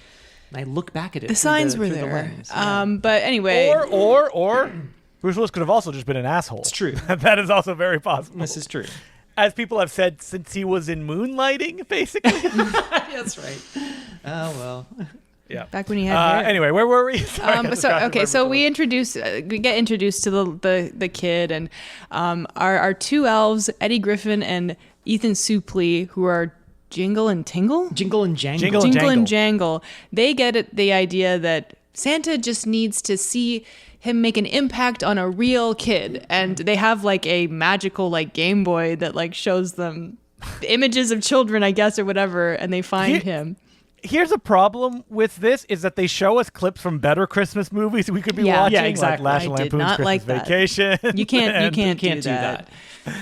Speaker 3: And I look back at it.
Speaker 1: The signs were
Speaker 3: through
Speaker 1: there.
Speaker 3: The lens. Yeah.
Speaker 1: But anyway.
Speaker 2: Or Bruce Willis could have also just been an asshole.
Speaker 3: It's true.
Speaker 2: That is also very possible.
Speaker 3: This is true.
Speaker 2: As people have said since he was in Moonlighting, basically.
Speaker 3: That's right. Oh, well.
Speaker 2: Yeah.
Speaker 1: Back when he had hair.
Speaker 2: Anyway, where were we? Sorry,
Speaker 1: So we get introduced to the kid and our two elves, Eddie Griffin and Ethan Suplee, who are Jingle and Tingle?
Speaker 3: Jingle and Jangle.
Speaker 2: Jingle
Speaker 1: And Jangle. They get the idea that Santa just needs to see him make an impact on a real kid, and they have like a magical like Game Boy that like shows them images of children, I guess, or whatever, and they find him.
Speaker 2: Here's a problem with this is that they show us clips from better Christmas movies we could be watching.
Speaker 3: Yeah, exactly.
Speaker 2: Like National
Speaker 1: I did
Speaker 2: Lampoon's
Speaker 1: not
Speaker 2: Christmas
Speaker 1: like that.
Speaker 2: Vacation.
Speaker 1: You can't do that.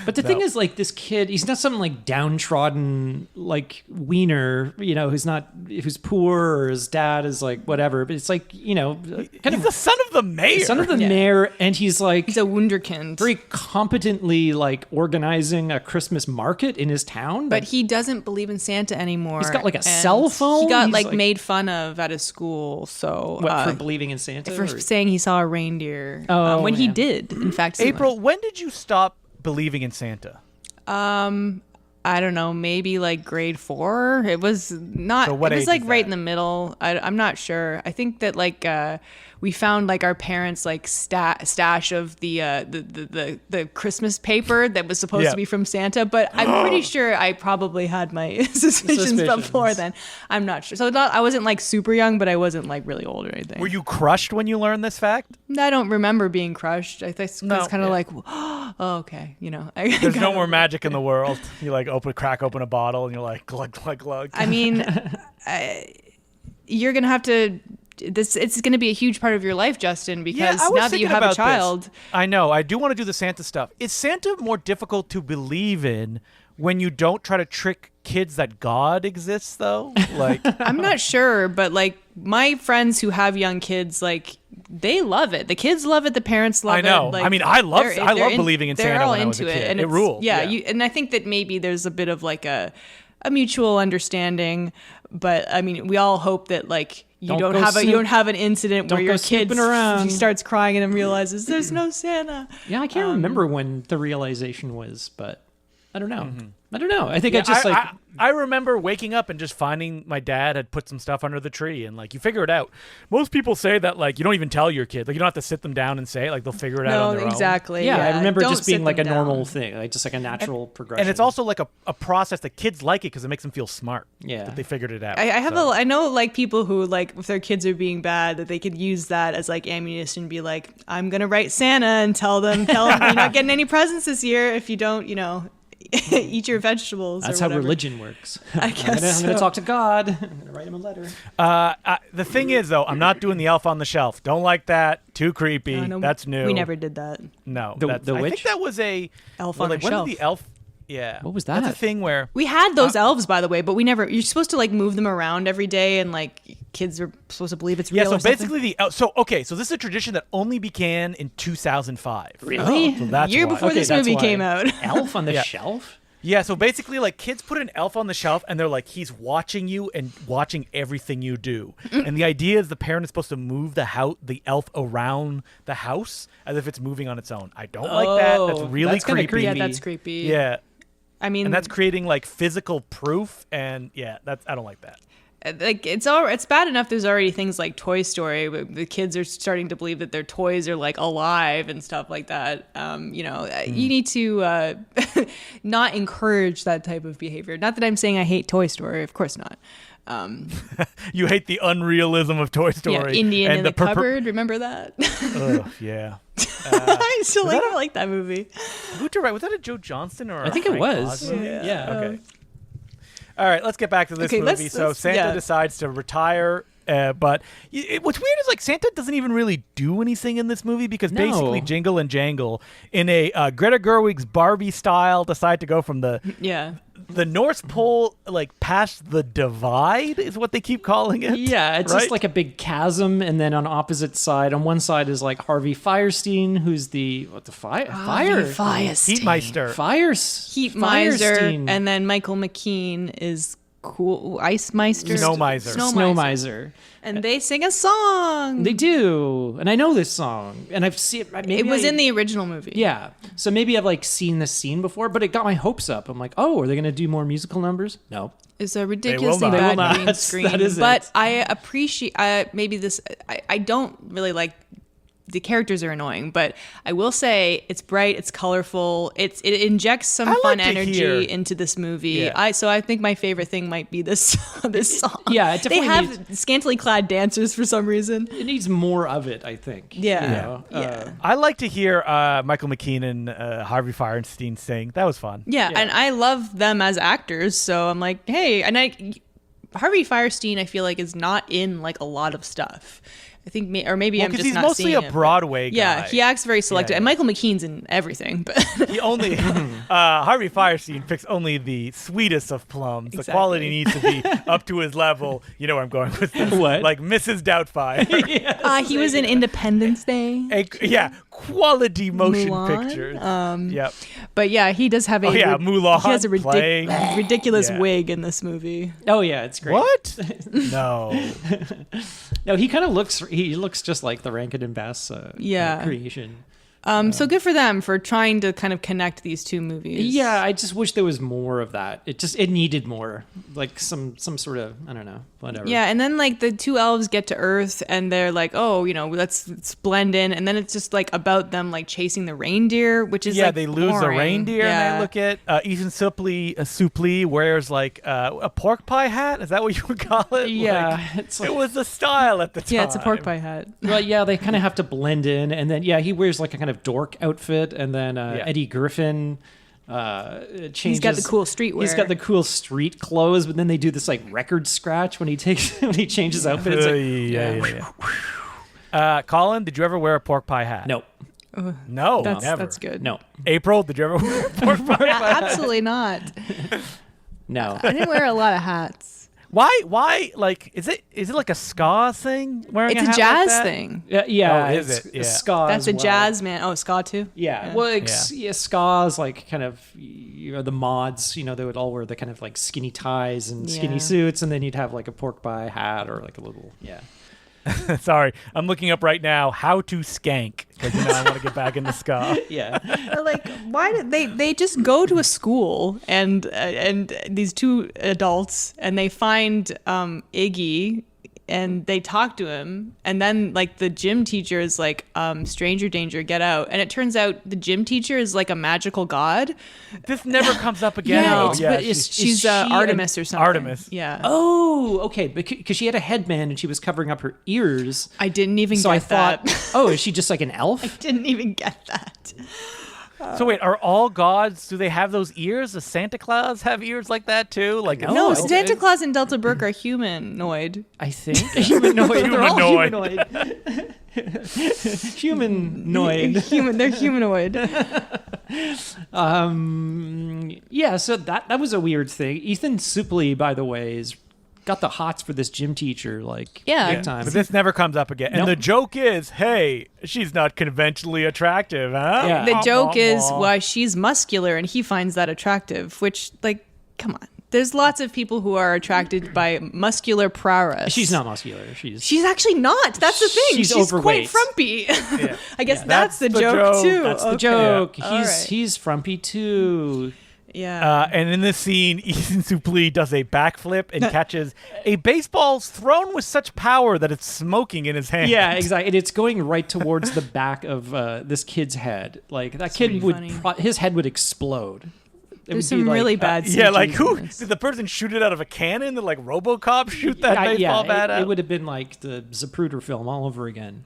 Speaker 3: But the thing is, like, this kid, he's not some like downtrodden like wiener, you know, who's poor or his dad is like whatever. But it's like, you know, kind
Speaker 2: He's the son of the mayor.
Speaker 3: son of the mayor, and he's like
Speaker 1: He's a wunderkind.
Speaker 3: very competently like organizing a Christmas market in his town.
Speaker 1: But he doesn't believe in Santa anymore.
Speaker 3: He's got, like, a
Speaker 1: and
Speaker 3: cell phone?
Speaker 1: He got
Speaker 3: He's,
Speaker 1: like
Speaker 3: like-
Speaker 1: made fun of at his school. So
Speaker 3: what, for believing in Santa?
Speaker 1: for
Speaker 3: or-
Speaker 1: saying he saw a reindeer
Speaker 3: Oh,
Speaker 1: when he
Speaker 3: yeah.
Speaker 1: did, in fact. see one.
Speaker 2: April, when did you stop believing in Santa?
Speaker 1: I don't know, maybe like grade 4. It was not.
Speaker 2: So what
Speaker 1: it was
Speaker 2: age
Speaker 1: like
Speaker 2: is
Speaker 1: right
Speaker 2: that?
Speaker 1: in the middle. I'm not sure. I think that like we found like our parents like stash of the Christmas paper that was supposed to be from Santa, but I'm pretty sure I probably had my suspicions before then. I'm not sure. So I wasn't like super young, but I wasn't like really old or anything.
Speaker 2: Were you crushed when you learned this fact?
Speaker 1: I don't remember being crushed. I think
Speaker 2: No,
Speaker 1: it's kind of
Speaker 2: yeah.
Speaker 1: like, oh, okay, you know.
Speaker 2: There's no more magic in the world. You like crack open a bottle and you're like glug glug glug.
Speaker 1: I mean, you're gonna have to. It's going to be a huge part of your life, Justin, because
Speaker 2: I was
Speaker 1: now that you
Speaker 2: thinking
Speaker 1: have a
Speaker 2: about
Speaker 1: child,
Speaker 2: this. I know. I do want to do the Santa stuff. Is Santa more difficult to believe in when you don't try to trick kids that God exists, though? Like,
Speaker 1: I'm not sure, but like my friends who have young kids, like they love it. The kids love it. The parents love it.
Speaker 2: I know.
Speaker 1: Like,
Speaker 2: I mean, I love
Speaker 1: they're
Speaker 2: believing in
Speaker 1: they're
Speaker 2: Santa
Speaker 1: all
Speaker 2: when I was a
Speaker 1: into
Speaker 2: kid.
Speaker 1: and
Speaker 2: It
Speaker 1: it's-
Speaker 2: rules.
Speaker 1: Yeah,
Speaker 2: Yeah.
Speaker 1: and I think that maybe there's a bit of like a mutual understanding, but I mean, we all hope that like you don't have an incident where
Speaker 3: go
Speaker 1: your kid
Speaker 3: snooping around.
Speaker 1: starts crying and then realizes there's no Santa.
Speaker 3: Yeah, I can't remember when the realization was, but I don't know. I don't know. I think I just
Speaker 2: I remember waking up and just finding my dad had put some stuff under the tree, and like you figure it out. Most people say that like you don't even tell your kid, like you don't have to sit them down and say it, like they'll figure it out on their own.
Speaker 1: Exactly.
Speaker 3: Yeah, I remember
Speaker 1: Don't
Speaker 3: just being
Speaker 1: sit
Speaker 3: like a
Speaker 1: them
Speaker 3: normal
Speaker 1: down.
Speaker 3: thing, like just like a natural progression.
Speaker 2: And it's also like a process that kids like it because it makes them feel smart.
Speaker 3: Yeah.
Speaker 2: that they figured it out.
Speaker 1: I know like people who like if their kids are being bad that they could use that as like ammunition and be like, I'm gonna write Santa and tell them you're not getting any presents this year if you don't, eat your vegetables.
Speaker 3: That's
Speaker 1: or
Speaker 3: how
Speaker 1: whatever.
Speaker 3: religion works.
Speaker 1: I guess
Speaker 3: I'm gonna
Speaker 1: so.
Speaker 3: talk to God. I'm gonna write him a letter.
Speaker 2: The thing is, though, I'm not doing the elf on the shelf. Don't like that. Too creepy.
Speaker 1: No,
Speaker 2: That's new.
Speaker 1: We never did that.
Speaker 2: No.
Speaker 3: The
Speaker 2: I
Speaker 3: witch?
Speaker 2: think that was a
Speaker 1: Elf on a
Speaker 2: when
Speaker 1: shelf.
Speaker 2: did the elf? Yeah.
Speaker 3: What was
Speaker 2: That's
Speaker 3: that?
Speaker 2: a thing where
Speaker 1: We had those elves, by the way, but we never. You're supposed to like move them around every day, and like kids are supposed to believe it's real.
Speaker 2: so
Speaker 1: or something.
Speaker 2: basically so this is a tradition that only began in 2005.
Speaker 3: Really?
Speaker 2: So that's
Speaker 1: year
Speaker 2: why.
Speaker 1: before this
Speaker 3: that's
Speaker 1: movie
Speaker 3: why.
Speaker 1: came out.
Speaker 3: Elf on the
Speaker 2: Yeah.
Speaker 3: shelf?
Speaker 2: Yeah, so basically, like, kids put an elf on the shelf, and they're like, he's watching you and watching everything you do. And the idea is the parent is supposed to move the elf around the house as if it's moving on its own. I don't like that. That's really
Speaker 3: that's kinda
Speaker 2: creepy.
Speaker 1: Yeah, that's creepy.
Speaker 2: Yeah.
Speaker 1: I mean,
Speaker 2: and that's creating like physical proof, and I don't like that.
Speaker 1: Like it's bad enough there's already things like Toy Story where the kids are starting to believe that their toys are like alive and stuff like that. You need to not encourage that type of behavior. Not that I'm saying I hate Toy Story, of course not.
Speaker 2: You hate the unrealism of Toy Story.
Speaker 1: Yeah, Indian in the cupboard, remember that?
Speaker 2: Oh, yeah.
Speaker 1: I still like that movie.
Speaker 2: Who directed? Was that a Joe Johnston or
Speaker 3: I think
Speaker 2: Frank
Speaker 3: it was.
Speaker 2: Oz?
Speaker 3: Yeah.
Speaker 2: Okay. All right, let's get back to this movie. So Santa decides to retire, but what's weird is like Santa doesn't even really do anything in this movie because basically Jingle and Jangle, in a Greta Gerwig's Barbie style, decide to go from the North Pole, like past the divide, is what they keep calling it.
Speaker 3: Yeah, it's just like a big chasm, and then on opposite side, on one side is like Harvey Firestein, who's the
Speaker 2: Heatmeister.
Speaker 3: Firestein.
Speaker 1: And then Michael McKean is Ice Meister.
Speaker 3: Snowmiser.
Speaker 1: And they sing a song.
Speaker 3: They do, and I know this song, and I've seen
Speaker 1: it was in the original movie.
Speaker 3: Yeah, so maybe I've like seen this scene before, but it got my hopes up. I'm like, oh, are they going to do more musical numbers? No,
Speaker 1: it's a ridiculously bad green screen.
Speaker 3: That is
Speaker 1: but I appreciate maybe this. I don't really like. The characters are annoying, but I will say it's bright, it's colorful, it injects some fun energy into this movie.
Speaker 2: Yeah.
Speaker 1: So I think my favorite thing might be this song.
Speaker 3: Yeah, it
Speaker 1: they
Speaker 3: definitely
Speaker 1: have scantily clad dancers for some reason.
Speaker 3: It needs more of it, I think.
Speaker 1: Yeah,
Speaker 2: I like to hear Michael McKean and Harvey Firestein sing. That was fun.
Speaker 1: Yeah, and I love them as actors, so I'm like, hey, Harvey Firestein, I feel like is not in like a lot lot of stuff. I think, or maybe I'm just not seeing it.
Speaker 2: Because he's mostly a Broadway guy.
Speaker 1: Yeah, he acts very selective. And Michael McKean's in everything. But
Speaker 2: he only Harvey Firestein picks only the sweetest of plums. Exactly. The quality needs to be up to his level. You know where I'm going with this.
Speaker 3: What?
Speaker 2: Like Mrs. Doubtfire.
Speaker 3: Yes,
Speaker 1: he was in Independence Day.
Speaker 2: Quality motion
Speaker 1: Mulan.
Speaker 2: pictures. Yep.
Speaker 1: But yeah, he does have
Speaker 2: Mulan.
Speaker 1: He has a ridiculous wig in this movie.
Speaker 3: Oh yeah, it's great.
Speaker 2: What? No.
Speaker 3: No, he kind of looks. He looks just like the Rankin and Bass creation.
Speaker 1: So good for them for trying to kind of connect these two movies.
Speaker 3: Yeah, I just wish there was more of that. It needed more, like some sort of, I don't know, whatever.
Speaker 1: Yeah, and then like the two elves get to Earth and they're like, oh, let's blend in, and then it's just like about them like chasing the reindeer, which is like
Speaker 2: they lose
Speaker 1: boring.
Speaker 2: the reindeer and they look at Ethan Suplee wears like a pork pie hat. Is that what you would call it?
Speaker 3: Yeah,
Speaker 2: it was the style at the time.
Speaker 1: Yeah, it's a pork pie hat.
Speaker 3: Well, yeah, they kind of have to blend in, and then he wears like a kind of dork outfit, and then Eddie Griffin changes.
Speaker 1: He's got the cool streetwear.
Speaker 3: He's got the cool street clothes, but then they do this like record scratch when he changes outfit. It's like,
Speaker 2: Colin, did you ever wear a pork pie hat?
Speaker 3: No.
Speaker 2: No,
Speaker 1: never.
Speaker 2: That's
Speaker 1: good.
Speaker 3: No.
Speaker 2: April, did you ever wear a pork pie hat?
Speaker 1: Absolutely not.
Speaker 3: No.
Speaker 1: I didn't wear a lot of hats.
Speaker 2: Why? Like, is it like a ska thing? Wearing
Speaker 1: it's
Speaker 2: a hat
Speaker 1: jazz
Speaker 2: like that?
Speaker 1: thing.
Speaker 3: Yeah.
Speaker 2: Oh, is it? Yeah.
Speaker 3: Ska.
Speaker 1: That's a jazz man. Oh, ska too.
Speaker 3: Yeah. Well, ska's like kind of the mods. They would all wear the kind of like skinny ties and skinny suits, and then you'd have like a pork pie hat or like a little
Speaker 2: Sorry, I'm looking up right now how to skank because I want to get back into ska.
Speaker 3: Yeah.
Speaker 1: Like, why did they just go to a school and these two adults and they find Iggy and they talk to him, and then like the gym teacher is like, stranger danger, get out, and it turns out the gym teacher is like a magical god.
Speaker 2: This never comes up again.
Speaker 1: She's Artemis or something.
Speaker 2: Artemis.
Speaker 1: Yeah.
Speaker 3: Oh, okay, because she had a headband and she was covering up her ears.
Speaker 1: I didn't even
Speaker 3: so
Speaker 1: get
Speaker 3: I thought,
Speaker 1: that.
Speaker 3: Oh, is she just like an elf?
Speaker 1: I didn't even get that.
Speaker 2: So wait, are all gods, do they have those ears? Does Santa Claus have ears like that too? Like
Speaker 1: no, Santa Claus and Delta Burke are humanoid.
Speaker 3: I think. Humanoid. They're all humanoid. Humanoid.
Speaker 1: They're humanoid.
Speaker 3: Yeah, so that was a weird thing. Ethan Suplee, by the way, got the hots for this gym teacher, like big time.
Speaker 2: But this never comes up again. And the joke is, hey, she's not conventionally attractive, huh?
Speaker 3: Yeah.
Speaker 1: The joke is why she's muscular and he finds that attractive, which, like, come on. There's lots of people who are attracted by muscular prowess.
Speaker 3: She's not muscular. She's
Speaker 1: actually not. That's the thing.
Speaker 3: She's
Speaker 1: overweight. Quite frumpy. I guess that's the joke too.
Speaker 3: That's the joke.
Speaker 1: Yeah.
Speaker 3: He's frumpy too.
Speaker 1: Yeah.
Speaker 2: And in this scene, Ethan Suplee does a backflip and catches a baseball thrown with such power that it's smoking in his hand.
Speaker 3: Yeah, exactly. And it's going right towards the back of this kid's head. Like that kid would, his head would explode.
Speaker 1: There's some really bad CG.
Speaker 2: Yeah, like who did the person shoot it out of a cannon? Did like RoboCop shoot that baseball bat out?
Speaker 3: It would have been like the Zapruder film all over again.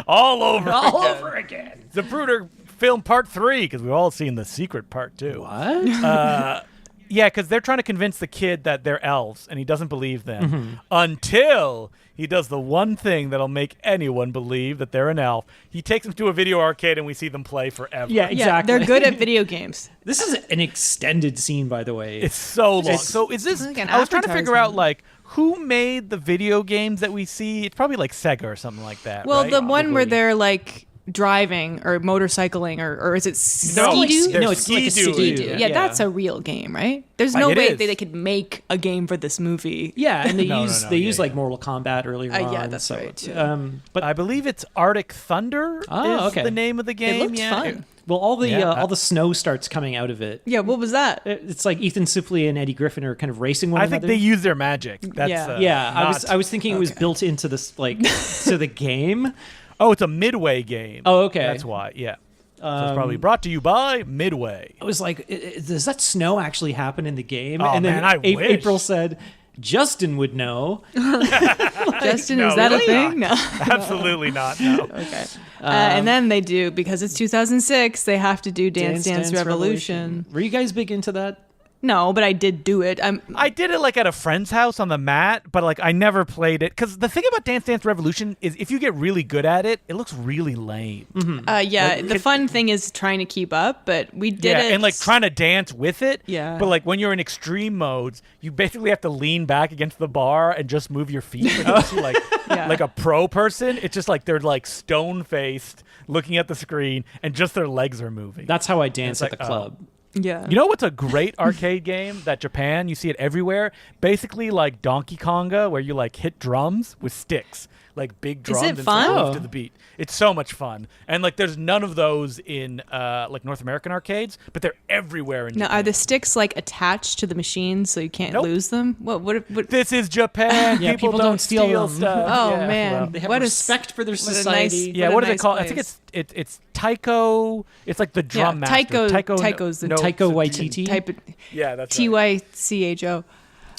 Speaker 2: all over
Speaker 3: again.
Speaker 2: Zapruder film part 3, because we've all seen The Secret part 2.
Speaker 3: What?
Speaker 2: Yeah, because they're trying to convince the kid that they're elves, and he doesn't believe them until he does the one thing that'll make anyone believe that they're an elf. He takes them to a video arcade, and we see them play forever.
Speaker 3: Yeah, exactly.
Speaker 1: Yeah, they're good at video games.
Speaker 3: This is an extended scene, by the way.
Speaker 2: It's so long. So is this?
Speaker 1: Like
Speaker 2: I was trying to figure out like who made the video games that we see. It's probably like Sega or something like that.
Speaker 1: Well,
Speaker 2: right?
Speaker 1: the one where they're like driving or motorcycling or is it Ski-Doo?
Speaker 3: No, it's like a
Speaker 1: Ski-Doo. Yeah, that's a real game, right? There's no way they could make a game for this movie.
Speaker 3: Yeah, and they use like Mortal Kombat earlier on.
Speaker 1: Yeah, that's right. Too.
Speaker 2: But I believe it's Arctic Thunder is the name of the game.
Speaker 1: It looked fun.
Speaker 3: Well, all the snow starts coming out of it.
Speaker 1: Yeah, what was that?
Speaker 3: It's like Ethan Suplee and Eddie Griffin are kind of racing one another.
Speaker 2: I think they use their magic. That's,
Speaker 3: I was thinking it was built into this like to the game.
Speaker 2: Oh, it's a Midway game.
Speaker 3: Oh, okay.
Speaker 2: That's why. Yeah. So it's probably brought to you by Midway.
Speaker 3: I was like, does that snow actually happen in the game?
Speaker 2: Oh,
Speaker 3: and then
Speaker 2: man, I wish.
Speaker 3: April said, Justin would know.
Speaker 1: Justin, is that a thing? No.
Speaker 2: Absolutely not. No.
Speaker 1: Okay. And then they do, because it's 2006, they have to do Dance Dance Revolution.
Speaker 3: Were you guys big into that?
Speaker 1: No, but I did do it.
Speaker 2: I did it like at a friend's house on the mat, but like I never played it. Because the thing about Dance Dance Revolution is if you get really good at it, it looks really lame.
Speaker 1: The fun thing is trying to keep up, but we did it.
Speaker 2: And like trying to dance with it.
Speaker 1: Yeah.
Speaker 2: But like when you're in extreme modes, you basically have to lean back against the bar and just move your feet. Like a pro person, it's just like they're like stone-faced looking at the screen and just their legs are moving.
Speaker 3: That's how I dance at the club.
Speaker 1: Yeah.
Speaker 2: You know what's a great arcade game that Japan, you see it everywhere? Basically like Donkey Konga, where you like hit drums with sticks. Like big drums and move to the beat. It's so much fun. And like there's none of those in like North American arcades, but they're everywhere in Japan.
Speaker 1: Now, are the sticks like attached to the machine so you can't lose them? What?
Speaker 2: This is Japan.
Speaker 3: People don't steal them.
Speaker 2: Stuff.
Speaker 1: Oh man.
Speaker 3: They have respect for their society.
Speaker 2: What is it called? Place. I think it's Taiko. It's like the drum master.
Speaker 1: Taiko's the
Speaker 3: Taiko Waititi.
Speaker 2: Yeah, that's
Speaker 1: Tycho.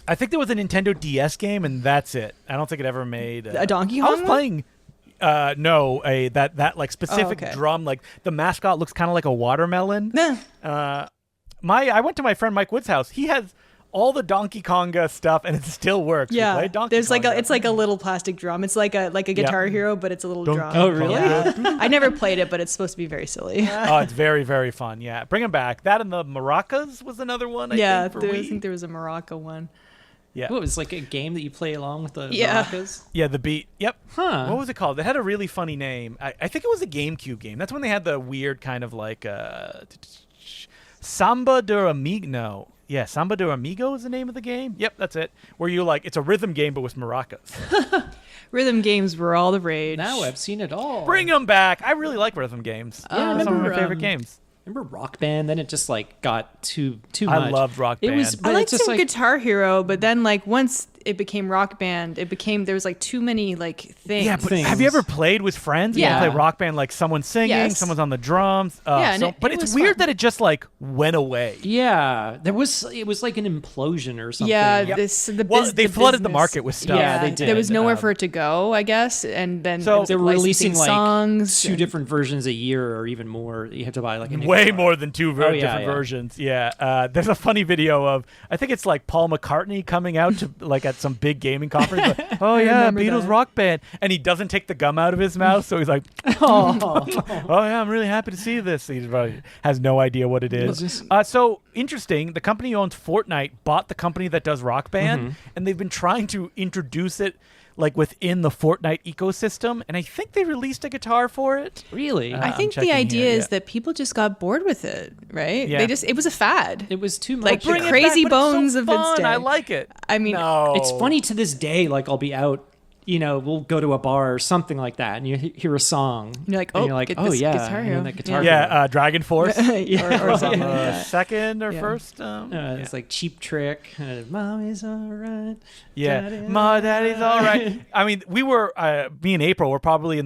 Speaker 2: I think there was a Nintendo DS game, and that's it. I don't think it ever made
Speaker 1: a Donkey Kong.
Speaker 2: I was playing. That like specific drum, like the mascot looks kind of like a watermelon. I went to my friend Mike Wood's house. He has all the Donkey Konga stuff, and it still works.
Speaker 1: Yeah, there's like it's like a little plastic drum. It's like a Guitar Hero, but it's a little drum.
Speaker 3: Oh, really?
Speaker 1: Yeah. I never played it, but it's supposed to be very silly.
Speaker 2: Oh, it's very, very fun. Yeah, bring them back. That and the maracas was another one. I think
Speaker 1: there was a maraca one.
Speaker 2: Yeah.
Speaker 3: What, it was like a game that you play along with the maracas?
Speaker 2: Yeah, the beat. Yep.
Speaker 3: Huh.
Speaker 2: What was it called? It had a really funny name. I think it was a GameCube game. That's when they had the weird kind of like Samba de Amigo. No. Yeah, Samba de Amigo is the name of the game. Yep, that's it. Where you like, it's a rhythm game, but with maracas.
Speaker 1: Rhythm games were all the rage.
Speaker 3: Now I've seen it all.
Speaker 2: Bring them back. I really like rhythm games.
Speaker 3: Yeah,
Speaker 2: some of my favorite games.
Speaker 3: Remember Rock Band? Then it just like got too much.
Speaker 2: I loved Rock Band.
Speaker 1: I liked some Guitar Hero, but then like once it became Rock Band, there was like too many like things.
Speaker 2: Yeah, but have you ever played with friends?
Speaker 1: Yeah.
Speaker 2: You play Rock Band, like someone's singing, someone's on the drums. But it's weird that it just like went away.
Speaker 3: Yeah, it was like an implosion or something.
Speaker 1: Yeah,
Speaker 2: they flooded the market with stuff.
Speaker 3: Yeah, they did.
Speaker 1: There was nowhere for it to go, I guess, and then
Speaker 3: they were releasing like
Speaker 1: songs,
Speaker 3: two different versions a year or even more. You have to buy like
Speaker 2: way more than two different versions. Yeah, there's a funny video of I think it's like Paul McCartney coming out to like at some big gaming conference. Like, oh yeah, Beatles Rock Band, and he doesn't take the gum out of his mouth, so he's like, oh yeah, I'm really happy to see this. He has no idea what it is. So interesting. The company who owns Fortnite bought the company that does Rock Band, and they've been trying to introduce it like within the Fortnite ecosystem, and I think they released a guitar for it.
Speaker 3: Really?
Speaker 1: I think the idea is that people just got bored with it, right?
Speaker 2: Yeah.
Speaker 1: It was a fad.
Speaker 3: It was too much.
Speaker 1: Like the crazy bones of its day.
Speaker 2: I like it.
Speaker 1: I mean,
Speaker 2: no.
Speaker 3: It's funny to this day. Like I'll be out we'll go to a bar or something like that, and you hear a song.
Speaker 1: You're like,
Speaker 3: and
Speaker 1: oh,
Speaker 3: you're like,
Speaker 1: get
Speaker 3: oh
Speaker 1: this
Speaker 3: yeah,
Speaker 1: Guitar
Speaker 3: and
Speaker 1: Hero.
Speaker 3: then that guitar.
Speaker 2: Yeah, Dragon Force.
Speaker 1: or
Speaker 2: Was
Speaker 1: something
Speaker 2: on
Speaker 1: like
Speaker 2: the
Speaker 1: that.
Speaker 2: second or
Speaker 1: Yeah.
Speaker 2: first.
Speaker 3: It's like Cheap Trick. Mommy's all right.
Speaker 2: Yeah, my daddy's all right. I mean, we were me and April were probably in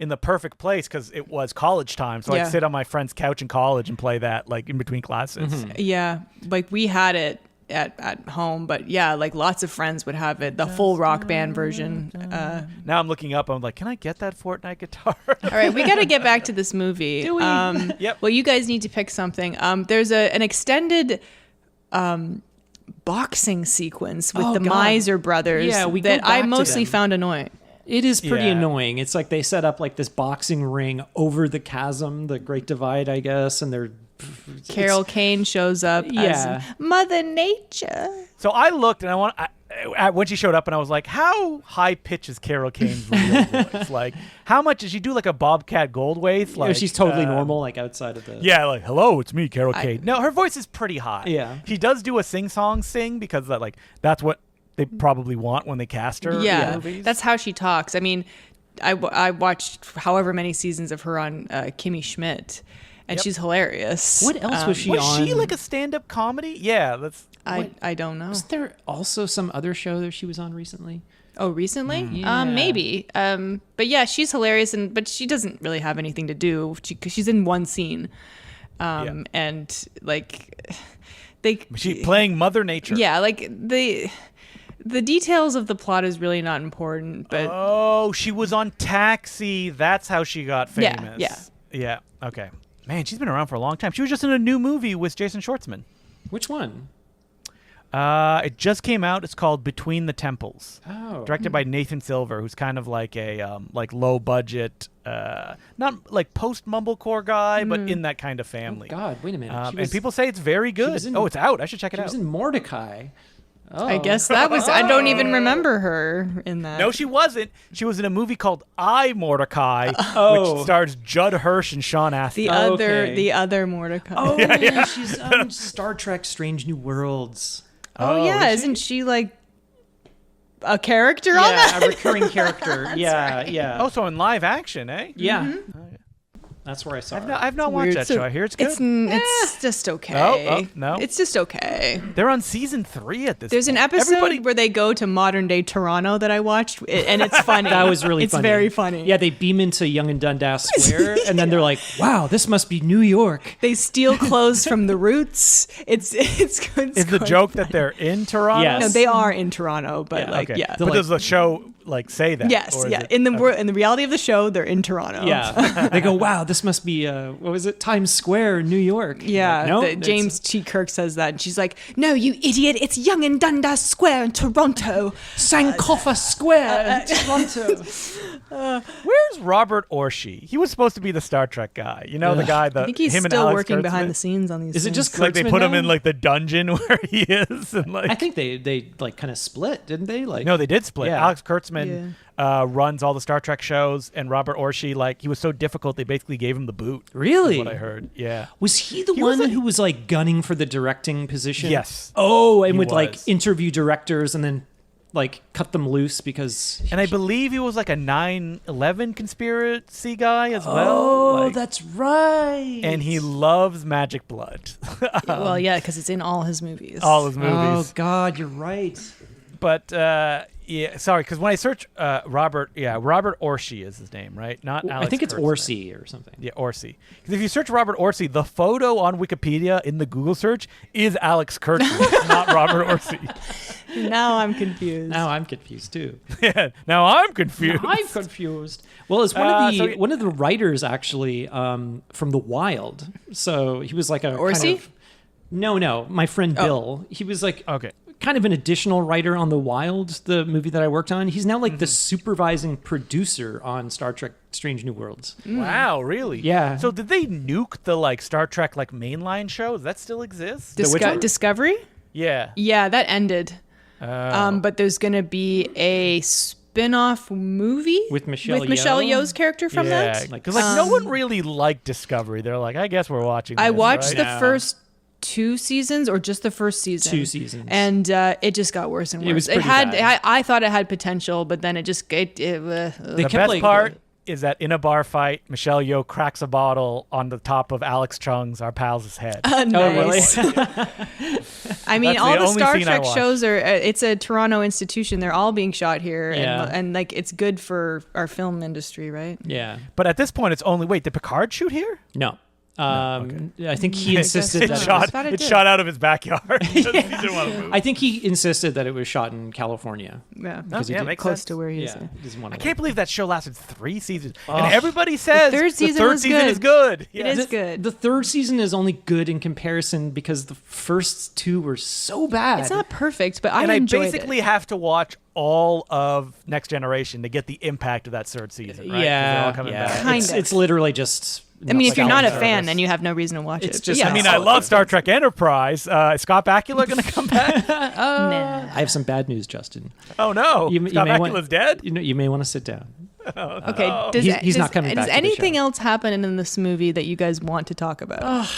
Speaker 2: the perfect place because it was college time. So
Speaker 1: Yeah.
Speaker 2: I'd sit on my friend's couch in college and play that like in between classes.
Speaker 1: Yeah, like we had it at home, but yeah, like lots of friends would have it, the full Rock Band version.
Speaker 2: Now I'm looking up. I'm like, can I get that Fortnite guitar?
Speaker 1: All right, we got to get back to this movie.
Speaker 3: Do we?
Speaker 2: Yep.
Speaker 1: Well, you guys need to pick something. There's an extended boxing sequence with
Speaker 3: Oh,
Speaker 1: the
Speaker 3: God.
Speaker 1: Miser brothers
Speaker 3: Yeah, we go
Speaker 1: that I
Speaker 3: back to
Speaker 1: mostly
Speaker 3: them.
Speaker 1: found annoying.
Speaker 3: It is pretty
Speaker 2: Yeah.
Speaker 3: annoying. It's like they set up like this boxing ring over the chasm, the Great Divide, I guess, and they're
Speaker 1: Carol Kane shows up
Speaker 3: Yeah.
Speaker 1: as Mother Nature.
Speaker 2: So I looked and when she showed up and I was like, how high pitch is Carol Kane's real voice? Like, how much does she do like a Bobcat Goldthwait? Like
Speaker 3: she's totally normal, like outside of the.
Speaker 2: Yeah, like hello, it's me, Carol Kane. No, her voice is pretty high.
Speaker 3: Yeah.
Speaker 2: She does do a sing because that's what they probably want when they cast her.
Speaker 1: Yeah,
Speaker 2: in movies.
Speaker 1: that's how she talks. I mean, I watched however many seasons of her on Kimmy Schmidt, and
Speaker 2: Yep.
Speaker 1: she's hilarious.
Speaker 3: What else was she
Speaker 2: was
Speaker 3: on?
Speaker 2: she like a stand-up comedy? Yeah, that's.
Speaker 1: I don't know.
Speaker 3: Was there also some other show that she was on recently?
Speaker 1: Oh, recently?
Speaker 3: Yeah.
Speaker 1: Maybe. But yeah, she's hilarious, but she doesn't really have anything to do because she's in one scene, and like
Speaker 2: She playing Mother Nature.
Speaker 1: Yeah, like the details of the plot is really not important, but
Speaker 2: Oh, she was on Taxi. That's how she got
Speaker 1: Yeah,
Speaker 2: famous. Yeah. Okay. Man, she's been around for a long time. She was just in a new movie with Jason Schwartzman.
Speaker 3: Which one?
Speaker 2: It just came out. It's called Between the Temples.
Speaker 3: Oh.
Speaker 2: Directed by Nathan Silver, who's kind of like a low budget, not like post mumblecore guy, but in that kind of family.
Speaker 3: God, wait a minute.
Speaker 2: And people say it's very good.
Speaker 3: was in-
Speaker 2: It's out. I should check it
Speaker 3: She
Speaker 2: out.
Speaker 3: was in Mordecai. Oh.
Speaker 1: I guess that was. I don't even remember her in that.
Speaker 2: No, she wasn't. She was in a movie called I, Mordecai,
Speaker 3: Oh.
Speaker 2: which stars Judd Hirsch and Sean Astin.
Speaker 1: the other Mordecai.
Speaker 3: Oh, yeah. She's on Star Trek Strange New Worlds.
Speaker 1: Oh, yeah,
Speaker 2: is she?
Speaker 1: isn't she like a character on that?
Speaker 3: Yeah, a recurring character. Yeah, yeah.
Speaker 2: Oh, so in live action, eh?
Speaker 3: Yeah. That's where I saw her.
Speaker 2: I've not watched
Speaker 1: Weird.
Speaker 2: that
Speaker 1: So
Speaker 2: show. I hear it's good.
Speaker 1: It's just okay.
Speaker 2: Oh, no.
Speaker 1: It's just okay.
Speaker 2: They're on season 3 at this
Speaker 1: There's an
Speaker 2: point.
Speaker 1: episode where they go to modern day Toronto that I watched, and it's funny.
Speaker 3: That was really
Speaker 1: it's
Speaker 3: funny.
Speaker 1: very funny.
Speaker 3: Yeah, they beam into Yonge and Dundas Square, and then they're like, wow, this must be New York.
Speaker 1: They steal clothes from the Roots. It's good.
Speaker 2: Is the joke that they're in Toronto?
Speaker 3: Yes.
Speaker 1: No, they are in Toronto, but
Speaker 3: Yeah,
Speaker 1: like
Speaker 2: Okay.
Speaker 1: yeah.
Speaker 2: But does the show say that?
Speaker 1: Yes,
Speaker 2: Or is
Speaker 1: yeah.
Speaker 2: it-
Speaker 1: In the reality of the show, they're in Toronto.
Speaker 3: Yeah. They go, wow, this must be, what was it, Times Square, New York.
Speaker 1: Yeah,
Speaker 3: Like, no,
Speaker 1: James T. Kirk says that, and she's like, "No, you idiot! It's Yonge and Dundas Square in Toronto."
Speaker 3: Sankofa Square in Toronto.
Speaker 2: Where's Robert Orshi? He was supposed to be the Star Trek guy. You know, the guy that
Speaker 1: I think he's
Speaker 2: him and
Speaker 1: still
Speaker 2: Alex
Speaker 1: working
Speaker 2: Kurtzman?
Speaker 1: behind the scenes on these.
Speaker 3: Is it
Speaker 1: things.
Speaker 3: just
Speaker 2: Like they
Speaker 3: Kurtzman
Speaker 2: put him
Speaker 3: now?
Speaker 2: in like the dungeon where he is, and like
Speaker 3: I think they like kind of split, didn't they? Like
Speaker 2: no, they did split.
Speaker 3: Yeah.
Speaker 2: Alex Kurtzman runs all the Star Trek shows, and Robert Orshi, like he was so difficult, they basically gave him the boot. is
Speaker 3: Really?
Speaker 2: what I heard. Yeah.
Speaker 3: Was he the
Speaker 2: He was
Speaker 3: one
Speaker 2: a-
Speaker 3: who was like gunning for the directing position?
Speaker 2: Yes.
Speaker 3: Oh, and
Speaker 2: He
Speaker 3: would like
Speaker 2: was.
Speaker 3: interview directors and then like cut them loose because.
Speaker 2: And I believe he was like a 9/11 conspiracy guy as well.
Speaker 3: Oh,
Speaker 2: like-
Speaker 3: that's right.
Speaker 2: and he loves Magic Blood.
Speaker 1: well, yeah, because it's in all his movies.
Speaker 2: all his
Speaker 3: Oh
Speaker 2: movies.
Speaker 3: God, you're right.
Speaker 2: But yeah, sorry, because when I search Robert Orshi is his name, right? Not Alex.
Speaker 3: I think it's
Speaker 2: Kurtzman.
Speaker 3: Orsi or something.
Speaker 2: Yeah, Orsi. Because if you search Robert Orsi, the photo on Wikipedia in the Google search is Alex Kurtzman, not Robert Orsi.
Speaker 1: Now I'm confused.
Speaker 3: Now I'm confused too.
Speaker 2: Yeah, now I'm confused.
Speaker 3: I'm confused. Well, it's one of the writers actually from The Wild. So he was like a
Speaker 1: Orsi?
Speaker 3: kind of, no, my friend Bill. He was like
Speaker 2: Okay.
Speaker 3: kind of an additional writer on The Wild, the movie that I worked on. He's now like the supervising producer on Star Trek Strange New Worlds.
Speaker 2: Wow, really?
Speaker 3: Yeah.
Speaker 2: So did they nuke the like Star Trek like mainline show? Does that still exist?
Speaker 3: which one?
Speaker 1: Discovery?
Speaker 2: Yeah.
Speaker 1: Yeah, that ended.
Speaker 2: Oh.
Speaker 1: But there's gonna be a spin-off movie
Speaker 3: With Michelle Yeoh?
Speaker 1: Yeoh's character from
Speaker 2: yeah,
Speaker 1: that.
Speaker 2: because like no one really liked Discovery. They're like, I guess we're watching.
Speaker 1: I
Speaker 2: this,
Speaker 1: watched
Speaker 2: right?
Speaker 1: the
Speaker 3: No.
Speaker 1: first 2 seasons or just the first season?
Speaker 3: 2 seasons.
Speaker 1: And it just got worse and worse.
Speaker 3: It was pretty bad.
Speaker 1: I thought it had potential, but then it just
Speaker 3: They
Speaker 2: The
Speaker 3: kept,
Speaker 2: best
Speaker 3: like,
Speaker 2: part is that in a bar fight, Michelle Yeoh cracks a bottle on the top of Alex Chung's, our pal's head.
Speaker 1: Nice.
Speaker 3: Oh, really?
Speaker 1: I mean,
Speaker 2: That's
Speaker 1: all
Speaker 2: the
Speaker 1: the
Speaker 2: only
Speaker 1: Star
Speaker 2: scene I
Speaker 1: Trek
Speaker 2: watched.
Speaker 1: shows are. It's a Toronto institution. They're all being shot here,
Speaker 3: Yeah.
Speaker 1: and like it's good for our film industry, right?
Speaker 3: Yeah.
Speaker 2: But at this point, it's only did Picard shoot here?
Speaker 3: No. I think he
Speaker 1: I guess
Speaker 3: insisted
Speaker 1: so.
Speaker 3: that
Speaker 1: I
Speaker 2: Shot,
Speaker 1: thought it
Speaker 2: it's
Speaker 1: did.
Speaker 2: shot out of his backyard. He didn't want to move.
Speaker 3: I think he insisted that it was shot in California.
Speaker 1: Yeah,
Speaker 3: Because he
Speaker 2: yeah,
Speaker 3: did
Speaker 2: makes
Speaker 1: close
Speaker 2: sense.
Speaker 1: to where he is.
Speaker 3: Yeah, he doesn't want
Speaker 2: I
Speaker 3: to.
Speaker 2: can't believe that show lasted 3 seasons, and everybody says
Speaker 1: third season was
Speaker 2: is
Speaker 1: good.
Speaker 2: good.
Speaker 1: It is
Speaker 3: The
Speaker 1: good.
Speaker 3: The third season is only good in comparison because the first 2 were so bad.
Speaker 1: It's not perfect, but I
Speaker 2: And I
Speaker 1: enjoyed
Speaker 2: basically
Speaker 1: it.
Speaker 2: have to watch all of Next Generation to get the impact of that third season. Right? 'Cause they're all coming back.
Speaker 1: Kind
Speaker 3: It's,
Speaker 1: of.
Speaker 3: it's literally just.
Speaker 1: I mean, if you're not a
Speaker 3: nostalgia.
Speaker 1: fan, then you have no reason to watch
Speaker 3: It's
Speaker 1: it. But
Speaker 3: just-
Speaker 1: yeah,
Speaker 2: I mean,
Speaker 3: Yeah.
Speaker 2: I love Star Trek Enterprise. Is Scott Bakula going to come back?
Speaker 1: nah.
Speaker 3: I have some bad news, Justin.
Speaker 2: Oh no,
Speaker 3: You
Speaker 2: Scott
Speaker 3: may
Speaker 2: Bakula's
Speaker 3: want-
Speaker 2: dead.
Speaker 3: You may want to sit down.
Speaker 1: Okay. Does,
Speaker 3: He's not coming back
Speaker 1: Does
Speaker 3: to the
Speaker 1: anything
Speaker 3: show.
Speaker 1: else happen in this movie that you guys want to talk about?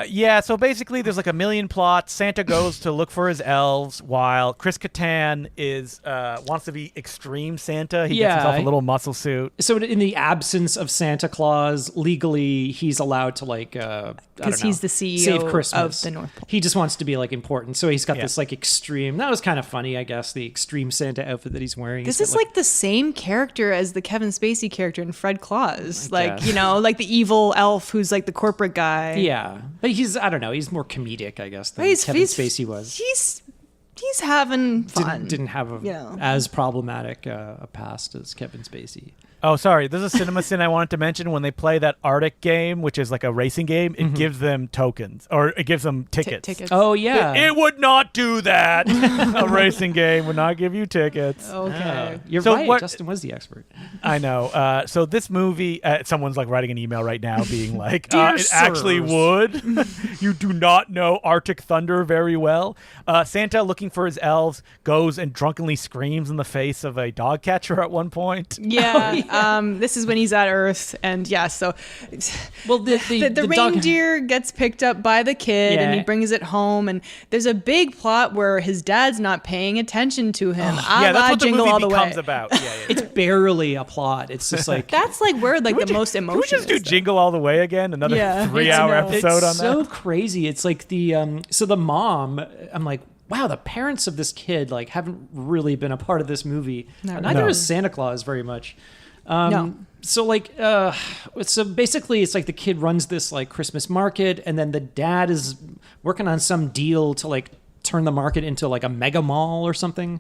Speaker 2: Yeah, so basically there's like a million plots. Santa goes to look for his elves while Chris Kattan is wants to be extreme Santa. He gets himself a little muscle suit.
Speaker 3: So in the absence of Santa Claus, legally he's allowed to like
Speaker 1: Because he's the CEO
Speaker 3: save Christmas.
Speaker 1: of the North Pole.
Speaker 3: He just wants to be like important, so he's got
Speaker 2: Yeah.
Speaker 3: this like extreme. That was kind of funny, I guess. The extreme Santa outfit that he's wearing.
Speaker 1: This
Speaker 3: He's
Speaker 1: is
Speaker 3: got,
Speaker 1: like the same character as the Kevin Spacey character in Fred Claus.
Speaker 3: I
Speaker 1: Like,
Speaker 3: guess.
Speaker 1: you know, like the evil elf who's like the corporate guy.
Speaker 3: yeah, but I don't know. He's more comedic, I guess, than Kevin Spacey was.
Speaker 1: He's having fun.
Speaker 3: Didn't have a
Speaker 1: Yeah.
Speaker 3: as problematic a past as Kevin Spacey.
Speaker 2: Oh, sorry. There's a cinema sin I wanted to mention. When they play that Arctic game, which is like a racing game, it gives them tokens or it gives them tickets.
Speaker 1: Tickets.
Speaker 3: Oh yeah,
Speaker 2: It would not do that. A racing game would not give you tickets.
Speaker 1: Okay.
Speaker 3: You're
Speaker 2: So
Speaker 3: right.
Speaker 2: what-
Speaker 3: Justin was the expert.
Speaker 2: I know. So this movie, someone's like writing an email right now being like,
Speaker 3: Dear
Speaker 2: it actually
Speaker 3: sirs."
Speaker 2: would. You do not know Arctic Thunder very well. Santa, looking for his elves, goes and drunkenly screams in the face of a dog catcher at one point.
Speaker 1: Yeah. This is when he's at Earth, and yeah. So,
Speaker 3: Well, the dog-
Speaker 1: reindeer gets picked up by the kid, and he
Speaker 3: Yeah.
Speaker 1: brings it home. And there's a big plot where his dad's not paying attention to him.
Speaker 2: Yeah, that's what the
Speaker 1: Jingle
Speaker 2: movie
Speaker 1: All the
Speaker 2: becomes
Speaker 1: Way.
Speaker 2: about. Yeah, yeah.
Speaker 3: It's barely a plot. It's just like
Speaker 1: That's like where like the most
Speaker 2: Can
Speaker 1: emotion.
Speaker 2: we just do
Speaker 1: is, though.
Speaker 2: Jingle All the Way again? Another
Speaker 1: Yeah,
Speaker 2: 3-hour
Speaker 1: I know.
Speaker 2: episode
Speaker 3: it's
Speaker 2: on
Speaker 3: so
Speaker 2: that?
Speaker 3: crazy. It's like the so the mom. I'm like, wow, the parents of this kid like haven't really been a part of this movie.
Speaker 1: Not
Speaker 3: Neither
Speaker 2: really.
Speaker 3: is Santa Claus very much.
Speaker 1: No.
Speaker 3: So like, so basically, it's like the kid runs this like Christmas market, and then the dad is working on some deal to like turn the market into like a mega mall or something.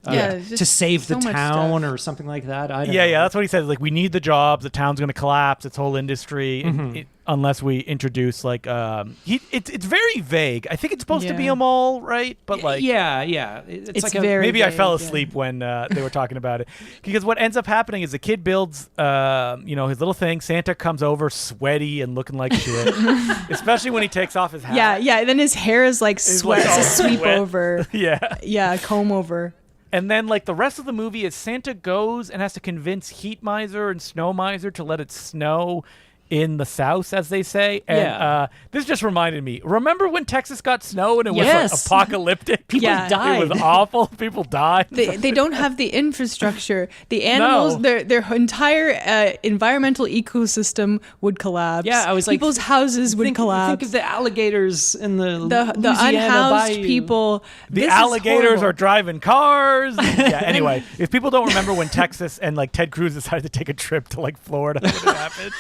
Speaker 1: Yeah, it's
Speaker 3: to
Speaker 1: just
Speaker 3: save
Speaker 1: so
Speaker 3: the
Speaker 1: much
Speaker 3: town
Speaker 1: stuff.
Speaker 3: or something like that. I don't
Speaker 2: Yeah,
Speaker 3: know.
Speaker 2: yeah, that's what he says. Like, we need the jobs. The town's going to collapse. Its whole industry, unless we introduce like, it's very vague. I think it's supposed to be
Speaker 1: Yeah.
Speaker 2: a mall, right? But like,
Speaker 3: yeah. It's like
Speaker 1: very
Speaker 2: maybe I
Speaker 1: vague,
Speaker 2: fell
Speaker 1: yeah.
Speaker 2: asleep when they were talking about it. Because what ends up happening is the kid builds, his little thing. Santa comes over, sweaty and looking like shit, especially when he takes off his hat.
Speaker 1: Yeah, yeah. Then his hair is like
Speaker 2: It's
Speaker 1: sweat,
Speaker 2: like all
Speaker 1: it's a sweep
Speaker 2: wet.
Speaker 1: over.
Speaker 2: Yeah.
Speaker 1: Yeah, comb over.
Speaker 2: And then, like, the rest of the movie is Santa goes and has to convince Heat Miser and Snow Miser to let it snow in the South, as they say. And
Speaker 3: Yeah.
Speaker 2: this just reminded me. Remember when Texas got snow and it was
Speaker 3: Yes.
Speaker 2: like apocalyptic?
Speaker 3: People
Speaker 1: Yeah.
Speaker 3: died.
Speaker 2: It was awful. People died.
Speaker 1: They don't have the infrastructure. The animals,
Speaker 2: No.
Speaker 1: their entire environmental ecosystem would collapse.
Speaker 3: Yeah, I was like,
Speaker 1: people's houses would collapse.
Speaker 3: Think of the alligators in the
Speaker 1: the
Speaker 3: Louisiana
Speaker 1: unhoused
Speaker 3: bayou.
Speaker 1: people.
Speaker 2: The
Speaker 1: This is
Speaker 2: alligators
Speaker 1: horrible.
Speaker 2: are driving cars. Yeah, anyway, if people don't remember when Texas and, like, Ted Cruz decided to take a trip to, like, Florida when it happened.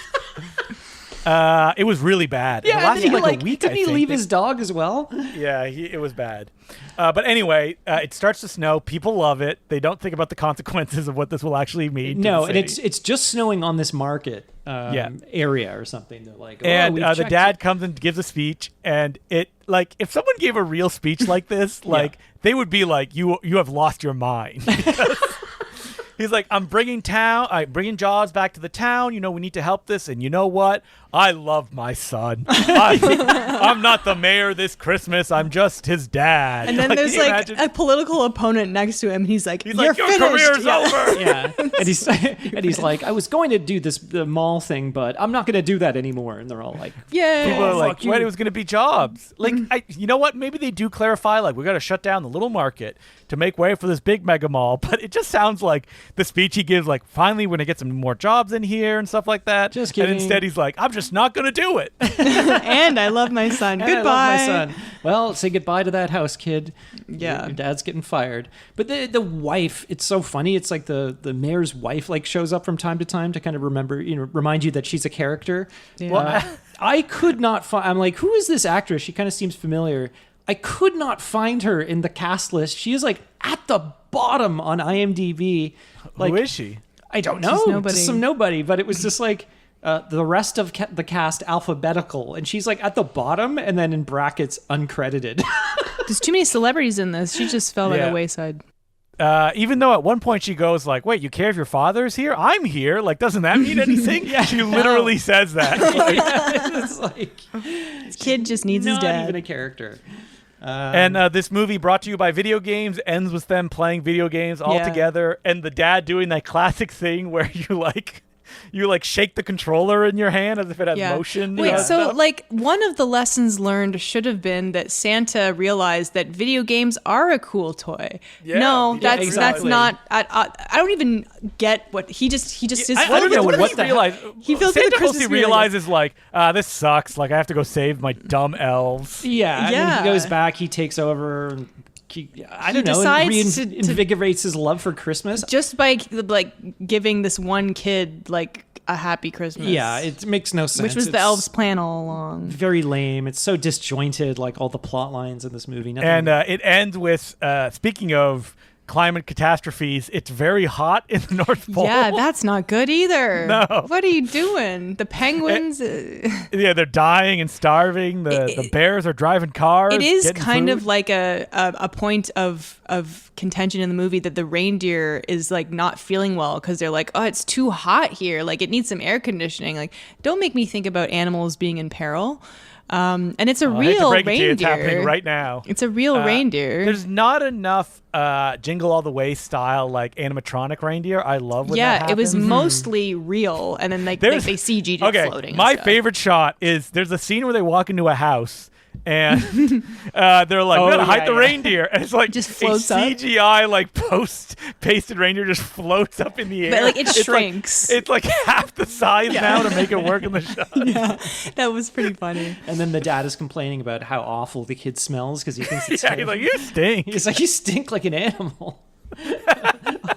Speaker 2: It was really bad. It
Speaker 3: Yeah, and
Speaker 2: lasted
Speaker 3: then he,
Speaker 2: like a week,
Speaker 3: didn't
Speaker 2: I
Speaker 3: he
Speaker 2: think.
Speaker 3: leave his dog as well?
Speaker 2: Yeah, it was bad. But anyway, it starts to snow. People love it. They don't think about the consequences of what this will actually mean. to
Speaker 3: No,
Speaker 2: the
Speaker 3: and
Speaker 2: city.
Speaker 3: it's just snowing on this market
Speaker 2: Yeah.
Speaker 3: area or something. They're like,
Speaker 2: And
Speaker 3: we've
Speaker 2: the
Speaker 3: checked
Speaker 2: dad comes and gives a speech, and it like if someone gave a real speech like this, like they would be like, "You have lost your mind." He's like, I'm bringing jobs back to the town. You know, we need to help this. And you know what? I love my son. I'm not the mayor this Christmas. I'm just his dad.
Speaker 1: And then
Speaker 2: Like,
Speaker 1: there's
Speaker 2: can you
Speaker 1: like
Speaker 2: imagine?
Speaker 1: a political opponent next to him. And he's like,
Speaker 2: He's
Speaker 1: "You're
Speaker 2: like, your
Speaker 1: finished."
Speaker 2: career's over.
Speaker 3: Yeah, and he's like, I was going to do the mall thing, but I'm not going to do that anymore. And they're all like,
Speaker 1: Yeah.
Speaker 2: People are like,
Speaker 3: fuck you.
Speaker 2: when it was going to be jobs. Like, you know what? Maybe they do clarify, like, we got to shut down the little market to make way for this big mega mall. But it just sounds like the speech he gives, like, finally we're going to get some more jobs in here and stuff like that.
Speaker 3: Just kidding.
Speaker 2: And instead he's like, I'm just not going to do it.
Speaker 1: And I love my son.
Speaker 3: "And I
Speaker 1: Goodbye.
Speaker 3: love my son." Well, say goodbye to that house, kid.
Speaker 1: Yeah.
Speaker 3: Your dad's getting fired. But the wife, it's so funny. It's like the mayor's wife like shows up from time to time to kind of remind you that she's a character.
Speaker 1: Yeah.
Speaker 3: I could not find. I'm like, who is this actress? She kind of seems familiar. I could not find her in the cast list. She is like at the bottom on IMDb. Like,
Speaker 2: Who is she?
Speaker 3: I don't know.
Speaker 1: She's nobody.
Speaker 3: Just some nobody. But it was just like the rest of the cast alphabetical, and she's like at the bottom, and then in brackets uncredited.
Speaker 1: There's too many celebrities in this. She just fell by
Speaker 2: Yeah.
Speaker 1: the wayside.
Speaker 2: Even though at one point she goes like, wait, you care if your father's here? I'm here. Like, doesn't that mean anything? She literally says that.
Speaker 3: It's like
Speaker 1: This kid just needs his
Speaker 3: not
Speaker 1: dad.
Speaker 3: even a character.
Speaker 2: And this movie, brought to you by video games, ends with them playing video games all
Speaker 1: Yeah.
Speaker 2: together, and the dad doing that classic thing where you shake the controller in your hand as if it has motion.
Speaker 1: Wait,
Speaker 2: and
Speaker 1: so
Speaker 2: stuff.
Speaker 1: like one of the lessons learned should have been that Santa realized that video games are a cool toy.
Speaker 2: Yeah.
Speaker 1: No,
Speaker 2: Yeah,
Speaker 1: that's
Speaker 3: exactly.
Speaker 1: not. I don't even get what he just is.
Speaker 2: I don't know
Speaker 3: what
Speaker 2: what he
Speaker 3: the-
Speaker 2: realized.
Speaker 1: He feels like
Speaker 2: Santa
Speaker 1: the Christmas
Speaker 2: mostly
Speaker 1: spirit.
Speaker 2: realizes like, this sucks. Like, I have to go save my dumb elves.
Speaker 3: Yeah, and then
Speaker 1: Yeah.
Speaker 3: he goes back, he takes over, and I don't know, and
Speaker 1: decides to-
Speaker 3: reinvigorates his love for Christmas.
Speaker 1: Just by like giving this one kid like a happy Christmas.
Speaker 3: Yeah, it makes no sense.
Speaker 1: which was the
Speaker 3: It's
Speaker 1: elves' plan all along.
Speaker 3: very lame. It's so disjointed, like all the plot lines in this movie. Nothing-
Speaker 2: And it ends with, speaking of climate catastrophes, it's very hot in the North Pole.
Speaker 1: Yeah, that's not good either.
Speaker 2: No.
Speaker 1: What are you doing? The penguins.
Speaker 2: Yeah, they're dying and starving. The bears are driving cars.
Speaker 1: It is
Speaker 2: getting
Speaker 1: kind
Speaker 2: food.
Speaker 1: of like a point of contention in the movie that the reindeer is like not feeling well because they're like, oh, it's too hot here. Like it needs some air conditioning. Like, don't make me think about animals being in peril. And it's a
Speaker 2: I hate to
Speaker 1: real
Speaker 2: break it to you,
Speaker 1: reindeer.
Speaker 2: it's happening right now.
Speaker 1: It's a real reindeer.
Speaker 2: There's not enough Jingle All the Way style like animatronic reindeer. I love when that
Speaker 1: Yeah, it was
Speaker 2: happens.
Speaker 1: mostly real, and then like they CG'd it
Speaker 2: okay,
Speaker 1: floating. and
Speaker 2: my
Speaker 1: stuff.
Speaker 2: favorite shot is there's a scene where they walk into a house and they're like, we're gonna hide the reindeer, and it's like
Speaker 1: Just
Speaker 2: a
Speaker 1: floats up.
Speaker 2: CGI like pasted reindeer just floats up in the air.
Speaker 1: But, like, it
Speaker 2: It's
Speaker 1: shrinks.
Speaker 2: It's like half the size now to make it work in the shot.
Speaker 1: Yeah, that was pretty funny.
Speaker 3: and then the dad is complaining about how awful the kid smells because he thinks it's
Speaker 2: Yeah, he's like, you stink.
Speaker 3: he's like, you stink like an animal.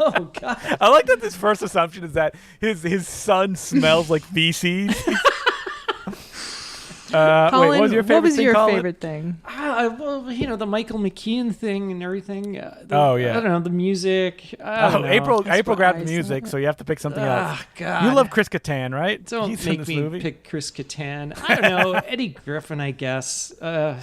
Speaker 3: Oh god.
Speaker 2: I like that this first assumption is that his son smells like feces.
Speaker 1: Colin,
Speaker 2: wait, what was your favorite
Speaker 1: what was
Speaker 2: thing,
Speaker 1: your
Speaker 2: Colin?
Speaker 1: favorite thing?
Speaker 3: Well, you know, the Michael McKean thing and everything.
Speaker 2: Oh, yeah.
Speaker 3: I don't know, the music. I don't know.
Speaker 2: April
Speaker 1: That's
Speaker 2: grabbed the
Speaker 1: what I
Speaker 2: music, so you have to pick something else.
Speaker 3: Ah, God.
Speaker 2: You love Chris Kattan, right?
Speaker 3: Don't
Speaker 2: He's in
Speaker 3: make
Speaker 2: this
Speaker 3: me
Speaker 2: movie.
Speaker 3: pick Chris Kattan. I don't know. Eddie Griffin, I guess.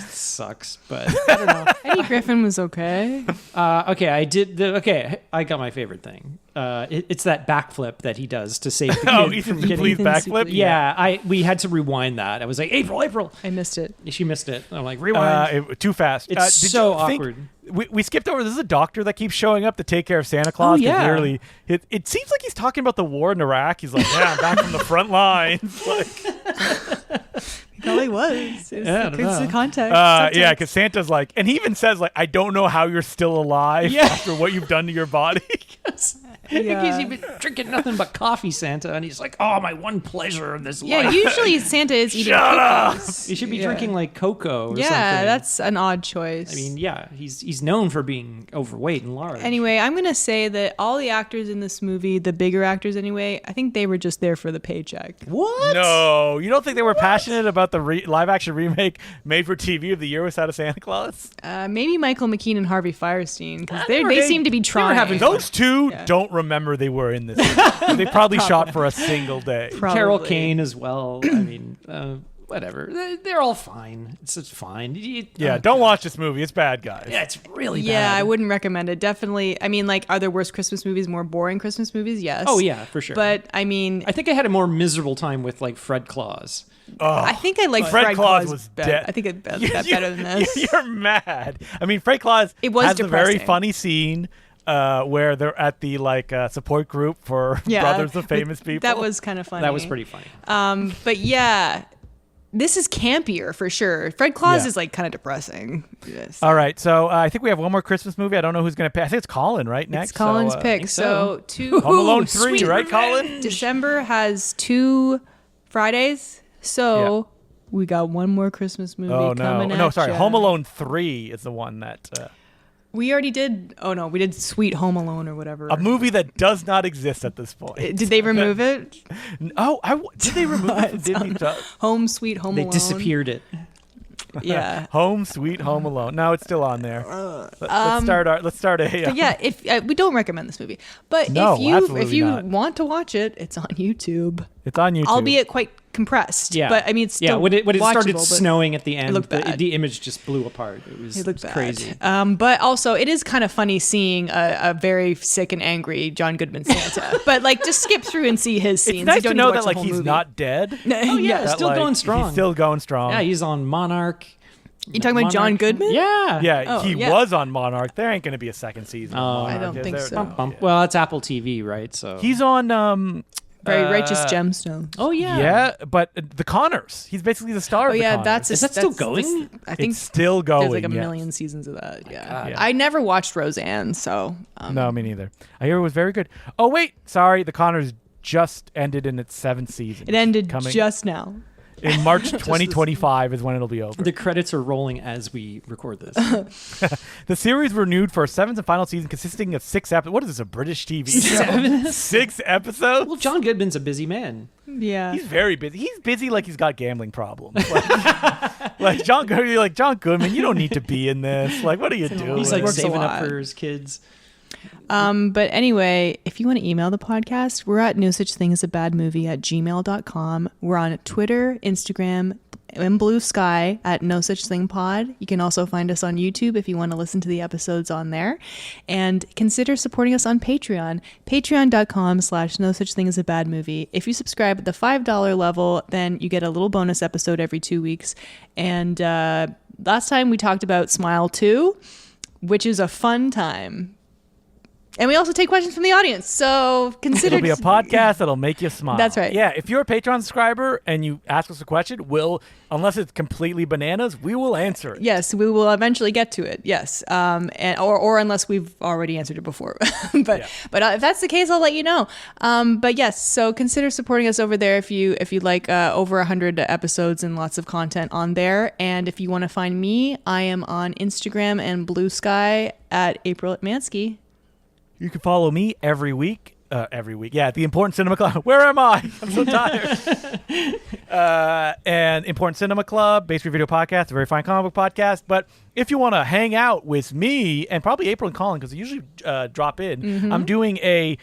Speaker 3: Sucks, but I don't know.
Speaker 1: Eddie Griffin was okay.
Speaker 3: Okay, I got my favorite thing. It's that backflip that he does to save the kid
Speaker 2: Oh,
Speaker 3: from
Speaker 2: Ethan
Speaker 3: getting.
Speaker 2: Please backflip.
Speaker 3: Yeah, we had to rewind that. I was like, April.
Speaker 1: I missed it.
Speaker 3: She missed it. I'm like, rewind.
Speaker 2: Too fast.
Speaker 3: It's
Speaker 2: did
Speaker 3: so
Speaker 2: you think-
Speaker 3: awkward.
Speaker 2: We skipped over. This is a doctor that keeps showing up to take care of Santa Claus. 'cause
Speaker 3: yeah.
Speaker 2: literally, it seems like he's talking about the war in Iraq. He's like, yeah, I'm back from the front lines. Like,
Speaker 1: He probably was. It's
Speaker 3: Yeah, I don't know.
Speaker 1: the context.
Speaker 2: yeah, because Santa's like, and he even says like, I don't know how you're still alive
Speaker 3: Yeah.
Speaker 2: after what you've done to your body.
Speaker 3: Because you've been drinking nothing but coffee, Santa, and he's like, "Oh, my one pleasure in this
Speaker 1: Yeah,
Speaker 3: life."
Speaker 1: usually Santa is eating
Speaker 2: Shut up!
Speaker 1: cookies.
Speaker 3: You should be
Speaker 1: Yeah.
Speaker 3: drinking like cocoa. Or
Speaker 1: Yeah,
Speaker 3: something.
Speaker 1: that's an odd choice.
Speaker 3: I mean, yeah, he's known for being overweight and large.
Speaker 1: Anyway, I'm gonna say that all the actors in this movie, the bigger actors anyway, I think they were just there for the paycheck.
Speaker 3: what?
Speaker 2: No, you don't think they were passionate about the live-action remake made for TV of The Year Without a Santa Claus?
Speaker 1: Maybe Michael McKean and Harvey Firestein, because
Speaker 3: they were-
Speaker 1: they
Speaker 3: they-
Speaker 1: seem to be
Speaker 3: they were
Speaker 1: trying.
Speaker 3: having
Speaker 2: Those two
Speaker 1: Yeah.
Speaker 2: don't remember they were in this. They probably shot for a single day.
Speaker 1: Probably.
Speaker 3: Carol Kane as well. I mean, whatever. They're all fine. It's just fine.
Speaker 2: Don't watch this movie. It's bad, guys.
Speaker 3: Yeah, it's really bad.
Speaker 1: Yeah, I wouldn't recommend it. Definitely. I mean, like, are there worse Christmas movies, more boring Christmas movies? Yes.
Speaker 3: Oh, yeah, for sure.
Speaker 1: But, I mean...
Speaker 3: I think I had a more miserable time with, like, Fred Claus.
Speaker 1: I think I like
Speaker 2: Fred Claus was
Speaker 1: better.
Speaker 2: dead.
Speaker 1: I think it better than this.
Speaker 2: You're mad. I mean, Fred Claus has
Speaker 1: depressing.
Speaker 2: a very funny scene where they're at the support group for Brothers of Famous People.
Speaker 1: That was kind of funny.
Speaker 3: That was pretty funny.
Speaker 1: But yeah, this is campier for sure. Fred Claus is like kind of depressing. Yes.
Speaker 2: All right, so I think we have one more Christmas movie. I don't know who's going to pick. I think it's Colin, right? Next,
Speaker 1: It's Colin's pick.
Speaker 3: so.
Speaker 1: So
Speaker 2: Home Alone 3,
Speaker 1: sweet
Speaker 2: right, Colin?
Speaker 1: December has 2 Fridays, so we got one more Christmas movie coming at
Speaker 2: sorry.
Speaker 1: ya.
Speaker 2: Home Alone 3 is the one that...
Speaker 1: We already did. Oh no, we did Sweet Home Alone or whatever.
Speaker 2: a movie that does not exist at this point.
Speaker 1: Did they remove it?
Speaker 2: Did they remove it from Disney Plus?
Speaker 1: Home Sweet Home
Speaker 3: They
Speaker 1: Alone.
Speaker 3: disappeared it.
Speaker 1: Yeah.
Speaker 2: Home Sweet Home Alone. No, it's still on there. Let's start a.
Speaker 1: But yeah, if we don't recommend this movie, but
Speaker 2: No,
Speaker 1: if you
Speaker 2: absolutely not.
Speaker 1: want to watch it, it's on YouTube.
Speaker 2: It's on YouTube.
Speaker 1: Albeit quite compressed.
Speaker 3: Yeah.
Speaker 1: But I mean, it's still
Speaker 3: when it started
Speaker 1: watchable, but
Speaker 3: snowing at the end,
Speaker 1: looked bad.
Speaker 3: the image just blew apart.
Speaker 1: It looked bad.
Speaker 3: crazy.
Speaker 1: But also, it is kind of funny seeing a very sick and angry John Goodman Santa. But like, just skip through and see his scenes.
Speaker 2: It's nice
Speaker 1: You don't
Speaker 2: to
Speaker 1: need
Speaker 2: know
Speaker 1: watch
Speaker 2: that
Speaker 1: the
Speaker 2: like
Speaker 1: whole
Speaker 2: he's
Speaker 1: movie.
Speaker 2: not dead.
Speaker 3: Oh yeah,
Speaker 2: That,
Speaker 3: still going strong.
Speaker 2: He's still going strong.
Speaker 3: Yeah, he's on Monarch.
Speaker 1: You talking about John Goodman?
Speaker 3: Yeah.
Speaker 2: Yeah,
Speaker 1: Oh,
Speaker 2: he
Speaker 1: yeah.
Speaker 2: was on Monarch. There ain't going to be a second season. of Monarch,
Speaker 1: I don't
Speaker 2: is
Speaker 1: think
Speaker 2: there?
Speaker 1: so.
Speaker 3: Bum, bum. Well, it's Apple TV, right? So
Speaker 2: He's on.
Speaker 1: Very Righteous Gemstones.
Speaker 3: Oh yeah.
Speaker 2: Yeah, but The Connors. He's basically the star.
Speaker 1: Oh
Speaker 2: of The
Speaker 1: yeah,
Speaker 2: Connors.
Speaker 3: Is that still going?
Speaker 1: I think
Speaker 2: It's still going.
Speaker 1: there's like a
Speaker 2: yes.
Speaker 1: million seasons of that. Yeah.
Speaker 3: God.
Speaker 2: Yeah.
Speaker 1: I never watched Roseanne, so
Speaker 2: No, me neither. I hear it was very good. Oh wait, sorry. The Connors just ended in its 7th season.
Speaker 1: it ended
Speaker 2: Coming
Speaker 1: just now.
Speaker 2: in March 2025 is when it'll be over.
Speaker 3: The credits are rolling as we record this.
Speaker 2: The series renewed for a 7th and final season consisting of 6 episodes. What is this, a British TV show? 6 episodes?
Speaker 3: Well, John Goodman's a busy man.
Speaker 1: Yeah.
Speaker 2: He's very busy. He's busy like he's got gambling problems. Like John Goodman, you don't need to be in this. Like, what are you doing?
Speaker 3: He's like
Speaker 1: Works a
Speaker 3: saving up
Speaker 1: lot.
Speaker 3: for his kids.
Speaker 1: But anyway, if you want to email the podcast, we're at nosuchthingasabadmovie@gmail.com. We're on Twitter, Instagram, and Bluesky at nosuchthingpod. You can also find us on YouTube if you want to listen to the episodes on there. And consider supporting us on Patreon, patreon.com/nosuchthingasabadmovie. If you subscribe at the $5 level, then you get a little bonus episode every 2 weeks. And last time we talked about Smile 2, which is a fun time. And we also take questions from the audience. So consider
Speaker 2: It'll be a podcast that'll make you smile.
Speaker 1: That's right.
Speaker 2: Yeah, if you're a Patreon subscriber and you ask us a question, unless it's completely bananas, we will answer it.
Speaker 1: Yes, we will eventually get to it. Yes, or unless we've already answered it before. but if that's the case, I'll let you know. But yes, so consider supporting us over there if you like over 100 episodes and lots of content on there. And if you want to find me, I am on Instagram and Bluesky at April at Mansky.
Speaker 2: You can follow me every week. Yeah, at the Important Cinema Club. Where am I? I'm so tired. And Important Cinema Club, Base Review Video Podcast, a very fine comic book podcast. But if you want to hang out with me and probably April and Colin, because they usually drop in, I'm doing a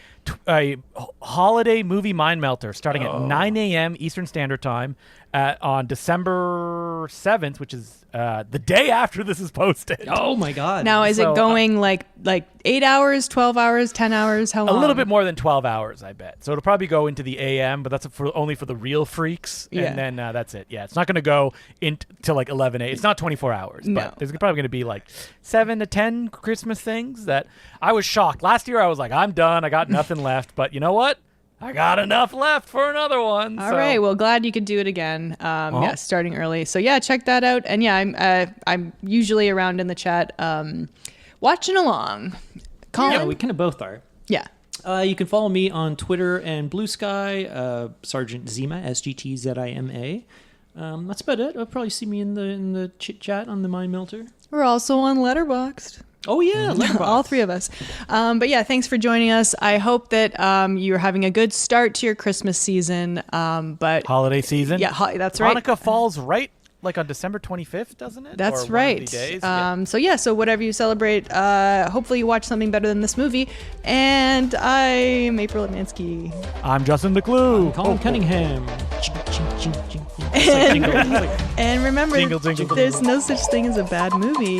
Speaker 2: holiday movie mind melter starting at 9 a.m. Eastern Standard Time on December 7th, which is the day after this is posted.
Speaker 3: Oh my God.
Speaker 1: Now, is
Speaker 2: So,
Speaker 1: it going like 8 hours, 12 hours, 10 hours? How long?
Speaker 2: A little bit more than 12 hours, I bet. So it'll probably go into the AM, but that's only for the real freaks.
Speaker 1: Yeah.
Speaker 2: And then that's it. Yeah, it's not going to go into like 11 a.m. It's not 24 hours,
Speaker 1: No.
Speaker 2: but there's probably going to be like 7 to 10 Christmas things that I was shocked. Last year I was like, I'm done. I got nothing left. But you know what? I got enough left for another one.
Speaker 1: All right. Well, glad you could do it again. Yeah, starting early. So yeah, check that out. And yeah, I'm usually around in the chat, watching along. Colin?
Speaker 3: Yeah, we kind of both are.
Speaker 1: Yeah.
Speaker 3: You can follow me on Twitter and Bluesky, Sergeant Zima, SGTZIMA. That's about it. I'll probably see me in the chit chat on the Mind Melter.
Speaker 1: We're also on Letterboxd.
Speaker 3: Oh yeah, Letterboxd.
Speaker 1: All three of us. But yeah, thanks for joining us. I hope that you're having a good start to your Christmas season. But
Speaker 2: Holiday season.
Speaker 1: yeah, that's right.
Speaker 2: Hanukkah falls right like on December 25th, doesn't it?
Speaker 1: That's
Speaker 2: Or one of
Speaker 1: right.
Speaker 2: the days?
Speaker 1: So whatever you celebrate, hopefully you watch something better than this movie. And I'm April Atmansky.
Speaker 2: I'm Justin DeClue.
Speaker 3: Colin Cunningham. It's like jingle. It's like,
Speaker 1: And remember,
Speaker 2: Jingle, jingle,
Speaker 1: there's no such thing as a bad movie.